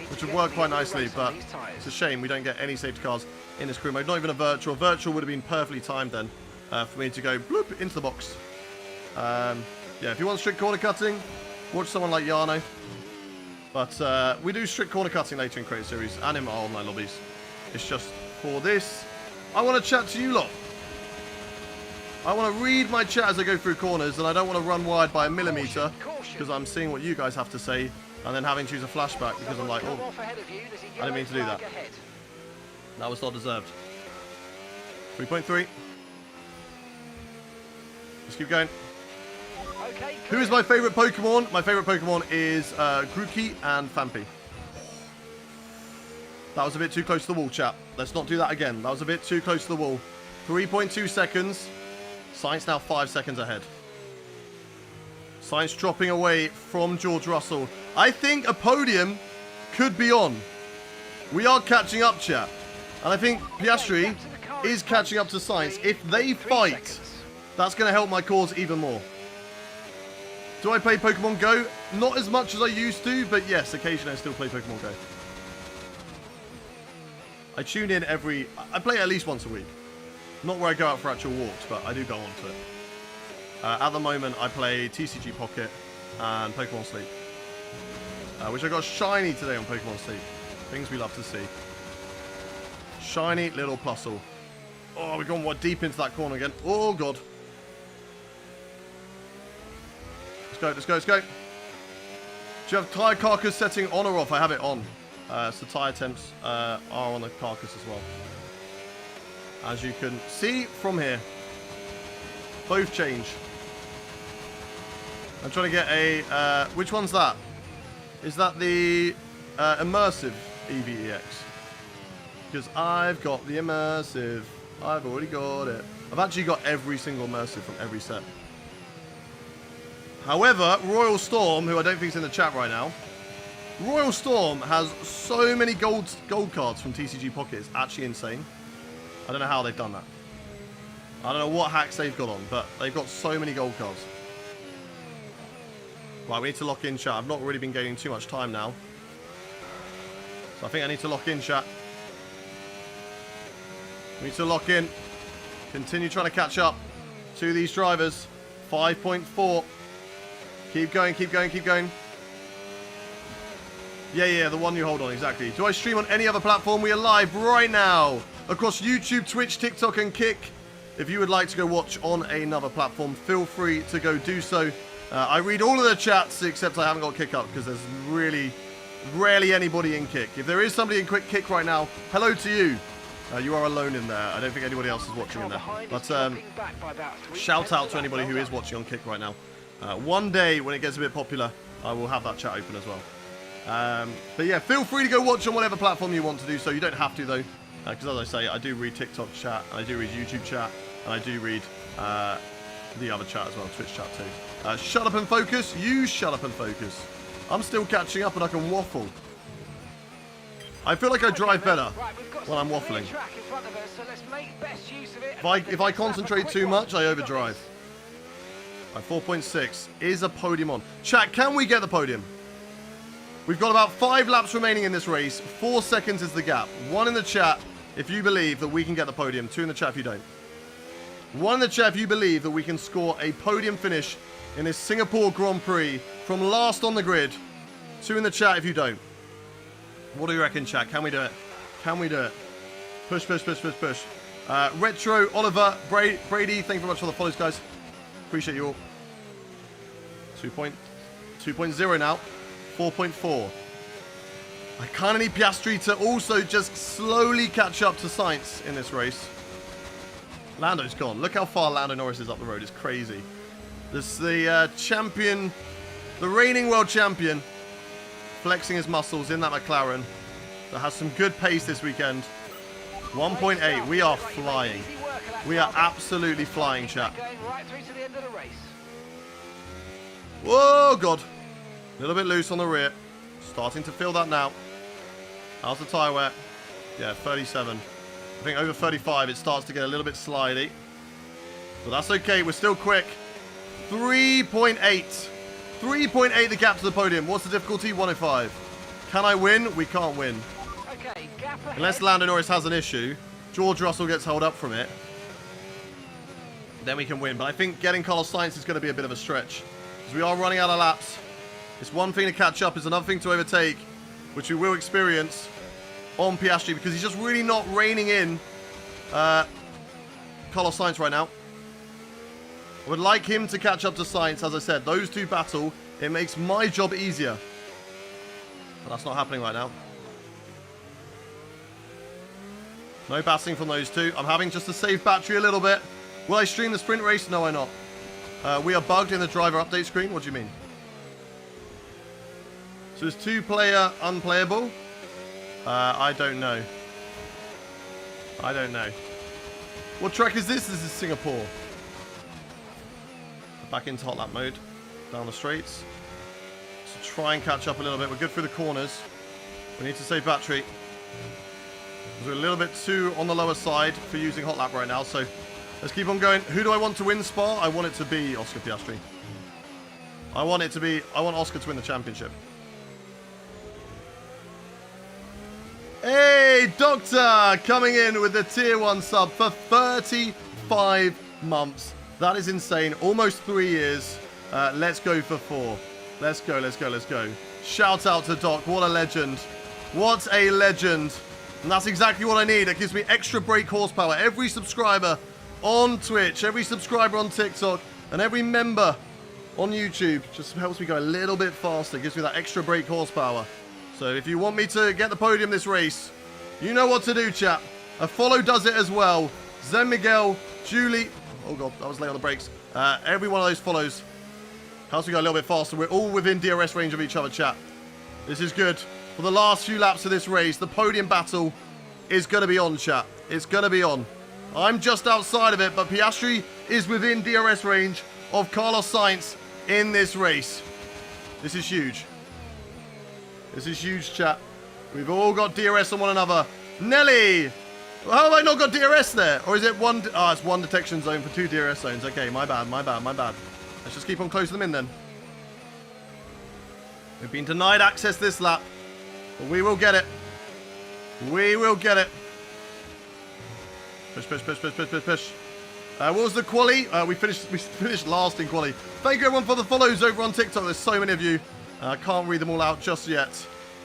which would work quite nicely, but it's a shame we don't get any safety cars in this crew mode. Not even a virtual. Virtual would have been perfectly timed then for me to go bloop into the box. Yeah, if you want strict corner cutting, watch someone like Jarno. But we do strict corner cutting later in Create Series and in our online lobbies. It's just for this. I want to chat to you lot. I want to read my chat as I go through corners, and I don't want to run wide by a millimetre because I'm seeing what you guys have to say and then having to use a flashback because I'm like, oh, I didn't mean to do that. That was not deserved. 3.3. Let's keep going. Who is my favourite Pokemon? My favourite Pokemon is Grookey and Fampi. That was a bit too close to the wall, chat. Let's not do that again. That was a bit too close to the wall. 3.2 seconds. Sainz now 5 seconds ahead. Sainz dropping away from George Russell. I think a podium could be on. We are catching up, chat. And I think Piastri is catching up to Sainz. If they fight, that's going to help my cause even more. Do I play Pokemon Go? Not as much as I used to, but yes, occasionally I still play Pokemon Go. I tune in I play at least once a week. Not where I go out for actual walks, but I do go on to it. At the moment, I play TCG Pocket and Pokemon Sleep. Which I got shiny today on Pokemon Sleep. Things we love to see. Shiny little Plusle. Oh, we've gone deep into that corner again. Oh, God. Let's go, let's go, let's go. Do you have tyre carcass setting on or off? I have it on. So tyre temps are on the carcass as well. As you can see from here. Both change. I'm trying to get a... which one's that? Is that the immersive EVEX? Because I've got the immersive. I've already got it. I've actually got every single immersive from every set. However, Royal Storm, who I don't think is in the chat right now, Royal Storm has so many gold cards from TCG Pocket. It's actually insane. I don't know how they've done that. I don't know what hacks they've got on, but they've got so many gold cards. Right, we need to lock in, chat. I've not really been gaining too much time now. So I think I need to lock in, chat. We need to lock in. Continue trying to catch up to these drivers. 5.4. Keep going, keep going, keep going. Yeah, the one you hold on, exactly. Do I stream on any other platform? We are live right now across YouTube, Twitch, TikTok, and Kick. If you would like to go watch on another platform, feel free to go do so. I read all of the chats, except I haven't got Kick up because there's really rarely anybody in Kick. If there is somebody in Kick right now, hello to you. You are alone in there. I don't think anybody else is watching in there. But shout out to anybody who is watching on Kick right now. One day, when it gets a bit popular, I will have that chat open as well. But yeah, feel free to go watch on whatever platform you want to do so. You don't have to, though. Because as I say, I do read TikTok chat, and I do read YouTube chat, and I do read the other chat as well, Twitch chat too. Shut up and focus. You shut up and focus. I'm still catching up and I can waffle. I feel like I drive better when I'm waffling. If I concentrate too much, I overdrive. 4.6 is a podium on. Chat, can we get the podium? We've got about 5 laps remaining in this race. 4 seconds is the gap. 1 in the chat if you believe that we can get the podium. 2 in the chat if you don't. 1 in the chat if you believe that we can score a podium finish in this Singapore Grand Prix from last on the grid. 2 in the chat if you don't. What do you reckon, chat? Can we do it? Can we do it? Push, push, push, push, push. Retro, Oliver, Brady, thank you very much for the follows, guys. Appreciate you all. 2.0 now. 4.4. I kind of need Piastri to also just slowly catch up to Sainz in this race. Lando's gone. Look how far Lando Norris is up the road. It's crazy. This is the champion, the reigning world champion, flexing his muscles in that McLaren that has some good pace this weekend. 1.8. We are flying. We are absolutely flying, chat. Whoa, God. A little bit loose on the rear. Starting to feel that now. How's the tyre wear? Yeah, 37. I think over 35 it starts to get a little bit slidey. But that's okay. We're still quick. 3.8. 3.8 the gap to the podium. What's the difficulty? 105. Can I win? We can't win. Okay, gap ahead. Unless Lando Norris has an issue. George Russell gets held up from it. Then we can win. But I think getting Carlos Sainz is going to be a bit of a stretch. Because we are running out of laps. It's one thing to catch up, it's another thing to overtake, which we will experience on Piastri because he's just really not reining in Carlos Sainz right now. I would like him to catch up to Sainz, as I said. Those two battle, it makes my job easier. But that's not happening right now. No battling from those two. I'm having just to save battery a little bit. Will I stream the sprint race? No, I'm not. We are bugged in the driver update screen. What do you mean? So is 2-player unplayable? I don't know. I don't know. What track is this? This is Singapore. Back into hot lap mode. Down the straights. So try and catch up a little bit. We're good through the corners. We need to save battery. We're a little bit too on the lower side for using hot lap right now. So let's keep on going. Who do I want to win Spa? I want it to be Oscar Piastri. I want Oscar to win the championship. Hey, Doctor, coming in with the tier 1 sub for 35 months. That is insane. Almost 3 years. Let's go for 4. Let's go, let's go, let's go. Shout out to Doc. What a legend. What a legend. And that's exactly what I need. It gives me extra brake horsepower. Every subscriber on Twitch, every subscriber on TikTok, and every member on YouTube just helps me go a little bit faster. It gives me that extra brake horsepower. So if you want me to get the podium this race, you know what to do, chat. A follow does it as well. Zen Miguel, Julie. Oh, God, I was late on the brakes. Every one of those follows helps me go a little bit faster. We're all within DRS range of each other, chat. This is good. For the last few laps of this race, the podium battle is going to be on, chat. It's going to be on. I'm just outside of it, but Piastri is within DRS range of Carlos Sainz in this race. This is huge. This is huge, chat. We've all got DRS on one another. Nelly! How have I not got DRS there? Or is it one... Oh, it's one detection zone for 2 DRS zones. Okay, my bad, my bad, my bad. Let's just keep on closing them in then. We've been denied access this lap. But we will get it. We will get it. Push, push, push, push, push, push, push. What was the quali? We finished last in quali. Thank you everyone for the follows over on TikTok. There's so many of you. I can't read them all out just yet.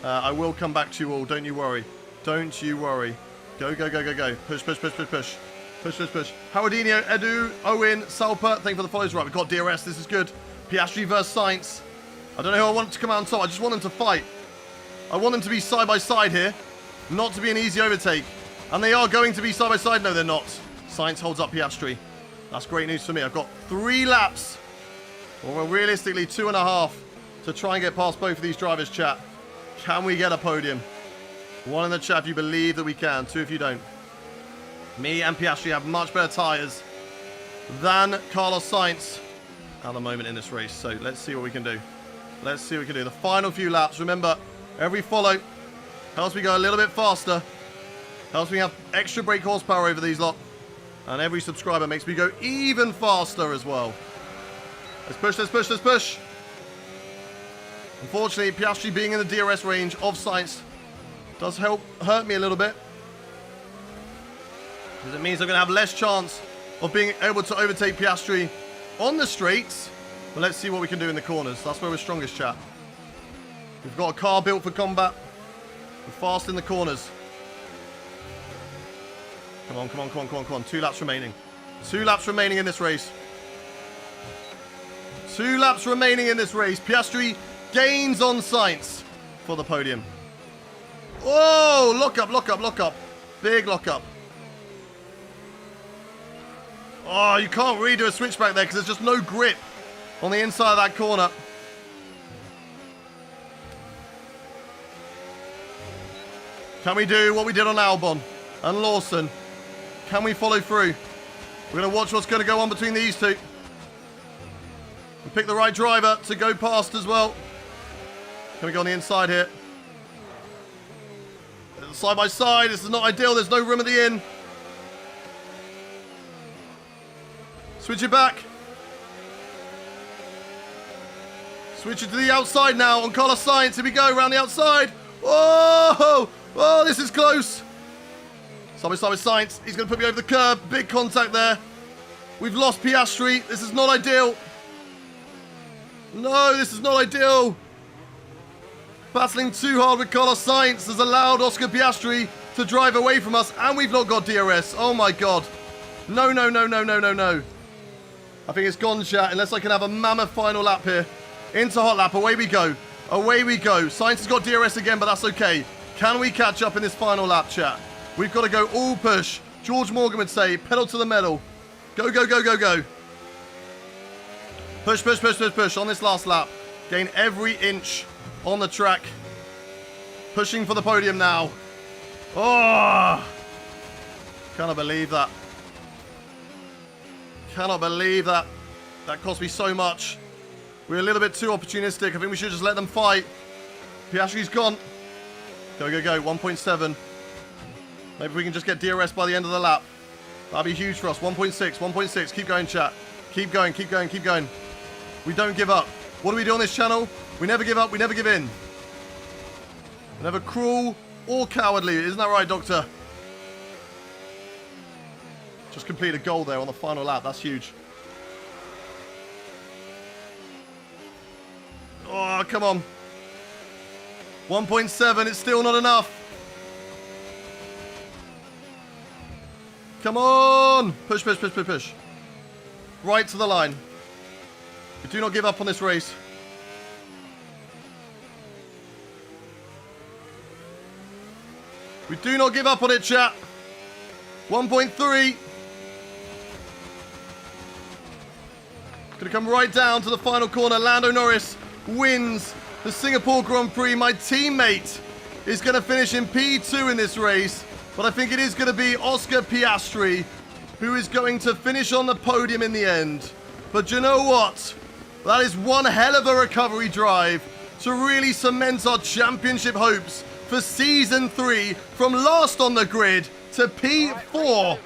I will come back to you all. Don't you worry. Don't you worry. Go, go, go, go, go. Push, push, push, push, push. Push, push, push. Howardinho, Edu, Owen, Salper. Thank you for the follows. Right, we've got DRS. This is good. Piastri versus Sainz. I don't know who I want to come out on top. I just want them to fight. I want them to be side by side here. Not to be an easy overtake. And they are going to be side by side. No, they're not. Sainz holds up Piastri. That's great news for me. I've got 3 laps. Or realistically 2.5 to try and get past both of these drivers, chat. Can we get a podium? 1 in the chat if you believe that we can. 2 if you don't. Me and Piastri have much better tyres than Carlos Sainz at the moment in this race. So let's see what we can do. Let's see what we can do. The final few laps. Remember, every follow helps me go a little bit faster. Helps me have extra brake horsepower over these lot. And every subscriber makes me go even faster as well. Let's push, let's push, let's push. Unfortunately, Piastri being in the DRS range of Sainz does hurt me a little bit. Because it means I'm going to have less chance of being able to overtake Piastri on the straights. But let's see what we can do in the corners. That's where we're strongest, chat. We've got a car built for combat. We're fast in the corners. Come on, come on, come on, come on, come on. 2 laps remaining. 2 laps remaining in this race. 2 laps remaining in this race. Piastri gains on Sainz for the podium. Oh, lock up, lock up, lock up. Big lock up. Oh, you can't really do a switchback there because there's just no grip on the inside of that corner. Can we do what we did on Albon and Lawson? Can we follow through? We're going to watch what's going to go on between these two. And pick the right driver to go past as well. Can we go on the inside here? Side by side. This is not ideal. There's no room at the end. Switch it back. Switch it to the outside now on Carlos Sainz. Here we go, around the outside. Oh, oh, this is close. Side by side with Sainz. He's going to put me over the curb. Big contact there. We've lost Piastri. This is not ideal. No, this is not ideal. Battling too hard with Carlos Sainz has allowed Oscar Piastri to drive away from us, and we've not got DRS. Oh my god. No, no, no, no, no, no, no. I think it's gone, chat, unless I can have a mammoth final lap here. Into hot lap. Away we go. Away we go. Sainz has got DRS again, but that's okay. Can we catch up in this final lap, chat? We've got to go all push. George Morgan would say, pedal to the metal. Go, go, go, go, go. Push, push, push, push, push on this last lap. Gain every inch on the track. Pushing for the podium now. Oh! Cannot believe that. Cannot believe that. That cost me so much. We're a little bit too opportunistic. I think we should just let them fight. Piastri's gone. Go, go, go. 1.7. Maybe we can just get DRS by the end of the lap. That'd be huge for us. 1.6, 1.6. Keep going, chat. Keep going, keep going, keep going. We don't give up. What do we do on this channel? We never give up. We never give in. We're never cruel or cowardly. Isn't that right, Doctor? Just complete a goal there on the final lap. That's huge. Oh, come on. 1.7. It's still not enough. Come on. Push, push, push, push, push. Right to the line. We do not give up on this race. We do not give up on it, chat. 1.3. Gonna come right down to the final corner. Lando Norris wins the Singapore Grand Prix. My teammate is going to finish in P2 in this race, but I think it is going to be Oscar Piastri who is going to finish on the podium in the end. But you know what? That is one hell of a recovery drive to really cement our championship hopes for Season 3 from last on the grid to P4.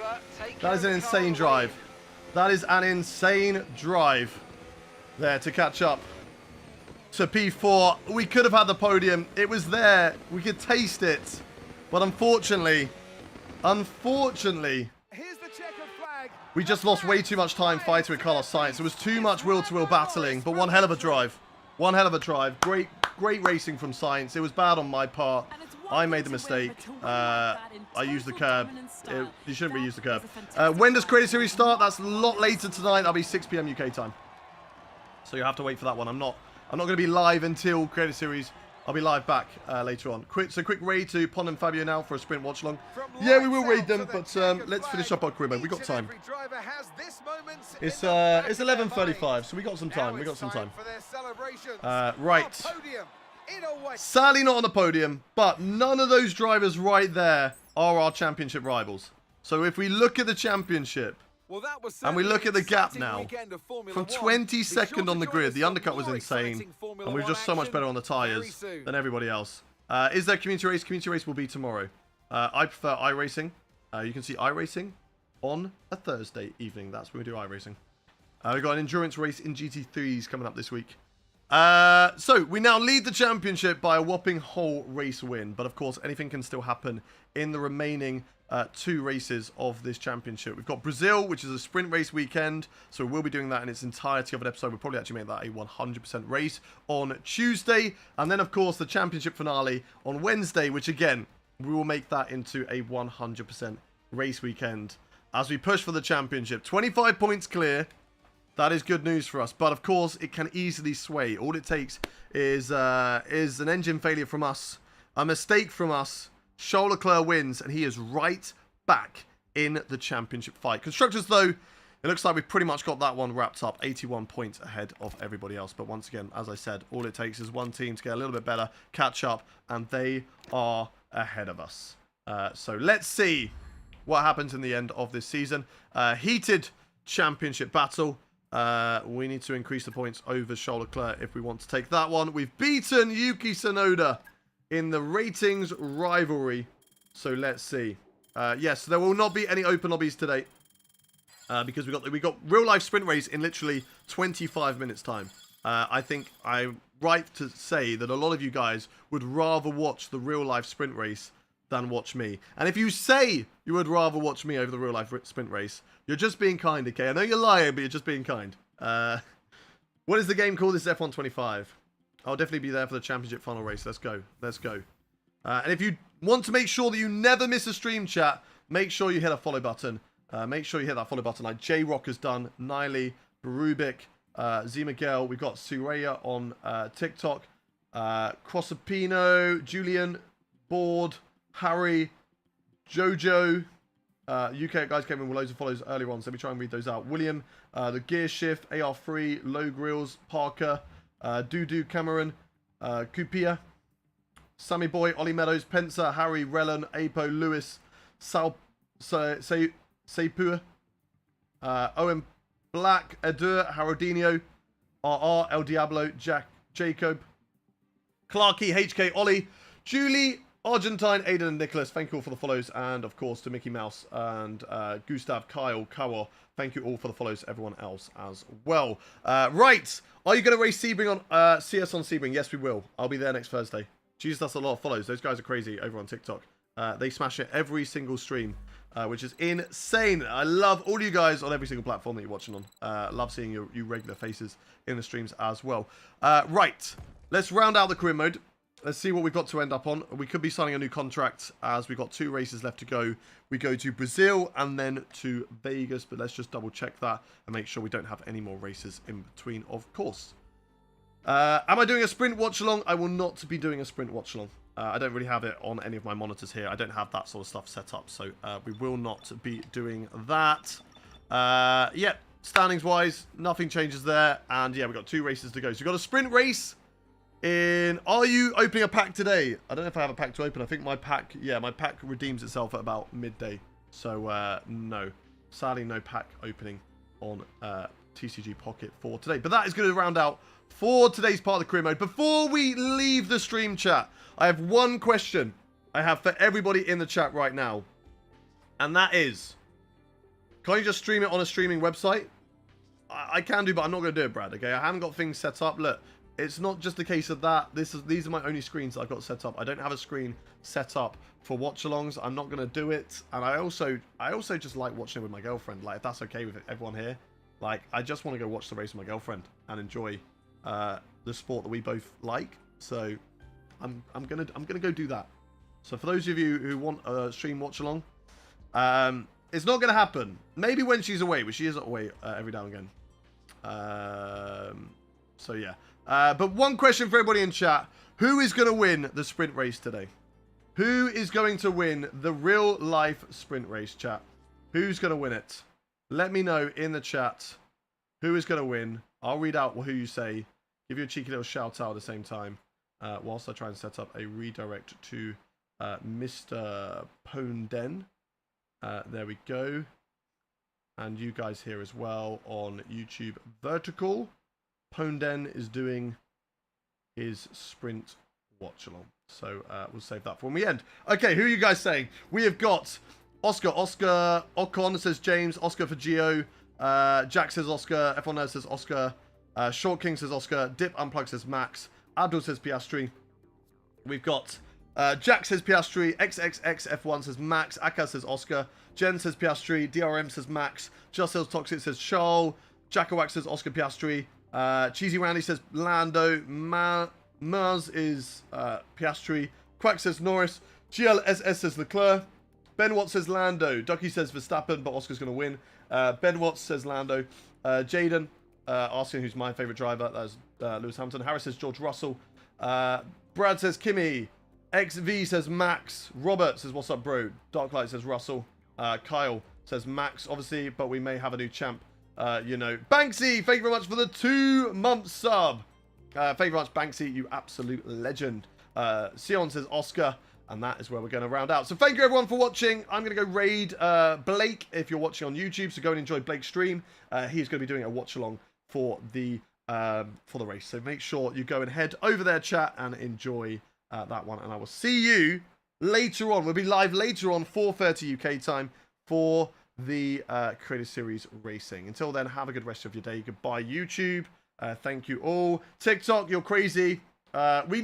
That is an insane drive. That is an insane drive there to catch up to P4. We could have had the podium. It was there. We could taste it. But unfortunately, Here's the checkered flag. we just lost way too much time fighting with Carlos Sainz. It was too much will-to-will battling, but one hell of a drive. One hell of a drive. Great racing from Sainz. It was bad on my part. I made the mistake. I used the curb. You shouldn't really use the curb. When does Creator Series start? That's a lot later tonight. That'll be 6 p.m. UK time. So you have to wait for that one. I'm not going to be live until Creator Series. I'll be live back later on. Quick raid to Pond and Fabio now for a sprint watch along. Yeah, we will raid them, but let's finish up our career mode. We got time. It's 11:35, so we got some time. We got some time. Right. Sadly not on the podium, but none of those drivers right there are our championship rivals. So if we look at the championship, Well, that was And we look at the gap exciting now. weekend of Formula From 1. 22nd Be on the sure to join grid, us the for undercut was more insane. exciting Formula And we were 1 just so much action better on the very tyres soon. than everybody else. Is there community race? Community race will be tomorrow. I prefer iRacing. You can see iRacing on a Thursday evening. That's when we do iRacing. We've got an endurance race in GT3s coming up this week. So we now lead the championship by a whopping whole race win. But of course, anything can still happen in the remaining 2 races of this championship. We've got Brazil, which is a sprint race weekend. So we'll be doing that in its entirety of an episode. We'll probably actually make that a 100% race on Tuesday. And then, of course, the championship finale on Wednesday, which again, we will make that into a 100% race weekend as we push for the championship. 25 points clear. That is good news for us, but of course it can easily sway. All it takes is an engine failure from us, a mistake from us. Charles Leclerc wins, and he is right back in the championship fight. Constructors, though, it looks like we've pretty much got that one wrapped up, 81 points ahead of everybody else. But once again, as I said, all it takes is one team to get a little bit better, catch up, and they are ahead of us. So let's see what happens in the end of this season. Heated championship battle. We need to increase the points over Charles Leclerc if we want to take that one. We've beaten Yuki Tsunoda in the ratings rivalry. So let's see. Yes, there will not be any open lobbies today. Because we got real life sprint race in literally 25 minutes time. I think I'm right to say that a lot of you guys would rather watch the real life sprint race than watch me. And if you say you would rather watch me over the real life sprint race, you're just being kind, okay? I know you're lying, but you're just being kind. What is the game called? This is F1 25. I'll definitely be there for the championship final race. Let's go. Let's go. And if you want to make sure that you never miss a stream chat, make sure you hit a follow button. Make sure you hit that follow button like J-Rock has done, Niley, Rubik, Z Miguel. We've got Suraya on TikTok, Crossapino, Julian, Board, Harry, Jojo, UK guys came in with loads of follows earlier on, so let me try and read those out. William, The Gear Shift, AR3, Low Grills, Parker, Dudu Cameron, Kupia, Sammy Boy, Ollie Meadows, Pensa, Harry, Rellan, Apo, Lewis, Sal, Sepua, Owen Black, Edur, Harodinho, RR, El Diablo, Jacob, Clarky, HK, Ollie, Julie, Argentine, Aiden and Nicholas, thank you all for the follows. And of course to Mickey Mouse and Gustav, Kyle, Kawa, thank you all for the follows. Everyone else as well. Right, are you going to race Sebring on CS on Sebring? Yes, we will. I'll be there next Thursday. Jesus, that's a lot of follows. Those guys are crazy over on TikTok. They smash it every single stream, which is insane. I love all you guys on every single platform that you're watching on. Love seeing you regular faces in the streams as well. Right, let's round out the career mode. Let's see what we've got to end up on. We could be signing a new contract as we've got 2 races left to go. We go to Brazil and then to Vegas, but let's just double check that and make sure we don't have any more races in between, of course. Am I doing a sprint watch along? I will not be doing a sprint watch along. I don't really have it on any of my monitors here. I don't have that sort of stuff set up, so we will not be doing that. Yeah, standings wise, nothing changes there. And yeah, we've got 2 races to go. So we've got a sprint race. Are you opening a pack today? I don't know if I have a pack to open. I think my pack, yeah, my pack redeems itself at about midday. So, no. Sadly, no pack opening on TCG Pocket for today. But that is going to round out for today's part of the career mode. Before we leave the stream chat, I have one question I have for everybody in the chat right now. And that is, can't you just stream it on a streaming website? I can do, but I'm not going to do it, Brad, okay? I haven't got things set up. Look. It's not just a case of that. These are my only screens that I've got set up. I don't have a screen set up for watch-alongs. I'm not going to do it. And I also just like watching it with my girlfriend. Like, if that's okay with everyone here. Like, I just want to go watch the race with my girlfriend and enjoy the sport that we both like. So, I'm gonna go do that. So, for those of you who want a stream watch-along, it's not going to happen. Maybe when she's away, but she is away every now and again. So, yeah. But one question for everybody in chat. Who is going to win the sprint race today? Who is going to win the real life sprint race, chat? Who's going to win it? Let me know in the chat who is going to win. I'll read out who you say. Give you a cheeky little shout out at the same time. Whilst I try and set up a redirect to Mr. Ponden. There we go. And you guys here as well on YouTube Vertical. Ponden is doing his sprint watch along. So we'll save that for when we end. Okay, who are you guys saying? We have got Oscar Ocon says James, Oscar for Geo, Jack says Oscar, F1 Nerd says Oscar, Short King says Oscar, Dip Unplug says Max, Abdul says Piastri. We've got Jack says Piastri, XXX F1 says Max, Aka says Oscar, Jen says Piastri, DRM says Max, Just Sales Toxic says Charles, Jackawak says Oscar Piastri, Cheesy Randy says Lando, Mars is Piastri, Quack says Norris, GLSS says Leclerc, Ben Watts says Lando, Ducky says Verstappen, but Oscar's going to win, Ben Watts says Lando, Jaden asking who's my favourite driver, that's Lewis Hamilton, Harris says George Russell, Brad says Kimmy, XV says Max, Robert says what's up bro, Darklight says Russell, Kyle says Max obviously, but we may have a new champ, you know. Banksy, thank you very much for the 2-month sub. Thank you very much Banksy, you absolute legend. Sion says Oscar, and that is where we're going to round out. So thank you everyone for watching. I'm going to go raid Blake if you're watching on YouTube, so go and enjoy Blake's stream. He's going to be doing a watch along for the race, so make sure you go and head over there chat and enjoy that one, and I will see you later on. We'll be live later on 4:30 UK time for the Creator Series Racing. Until then, have a good rest of your day. Goodbye YouTube. Thank you all. TikTok, you're crazy. We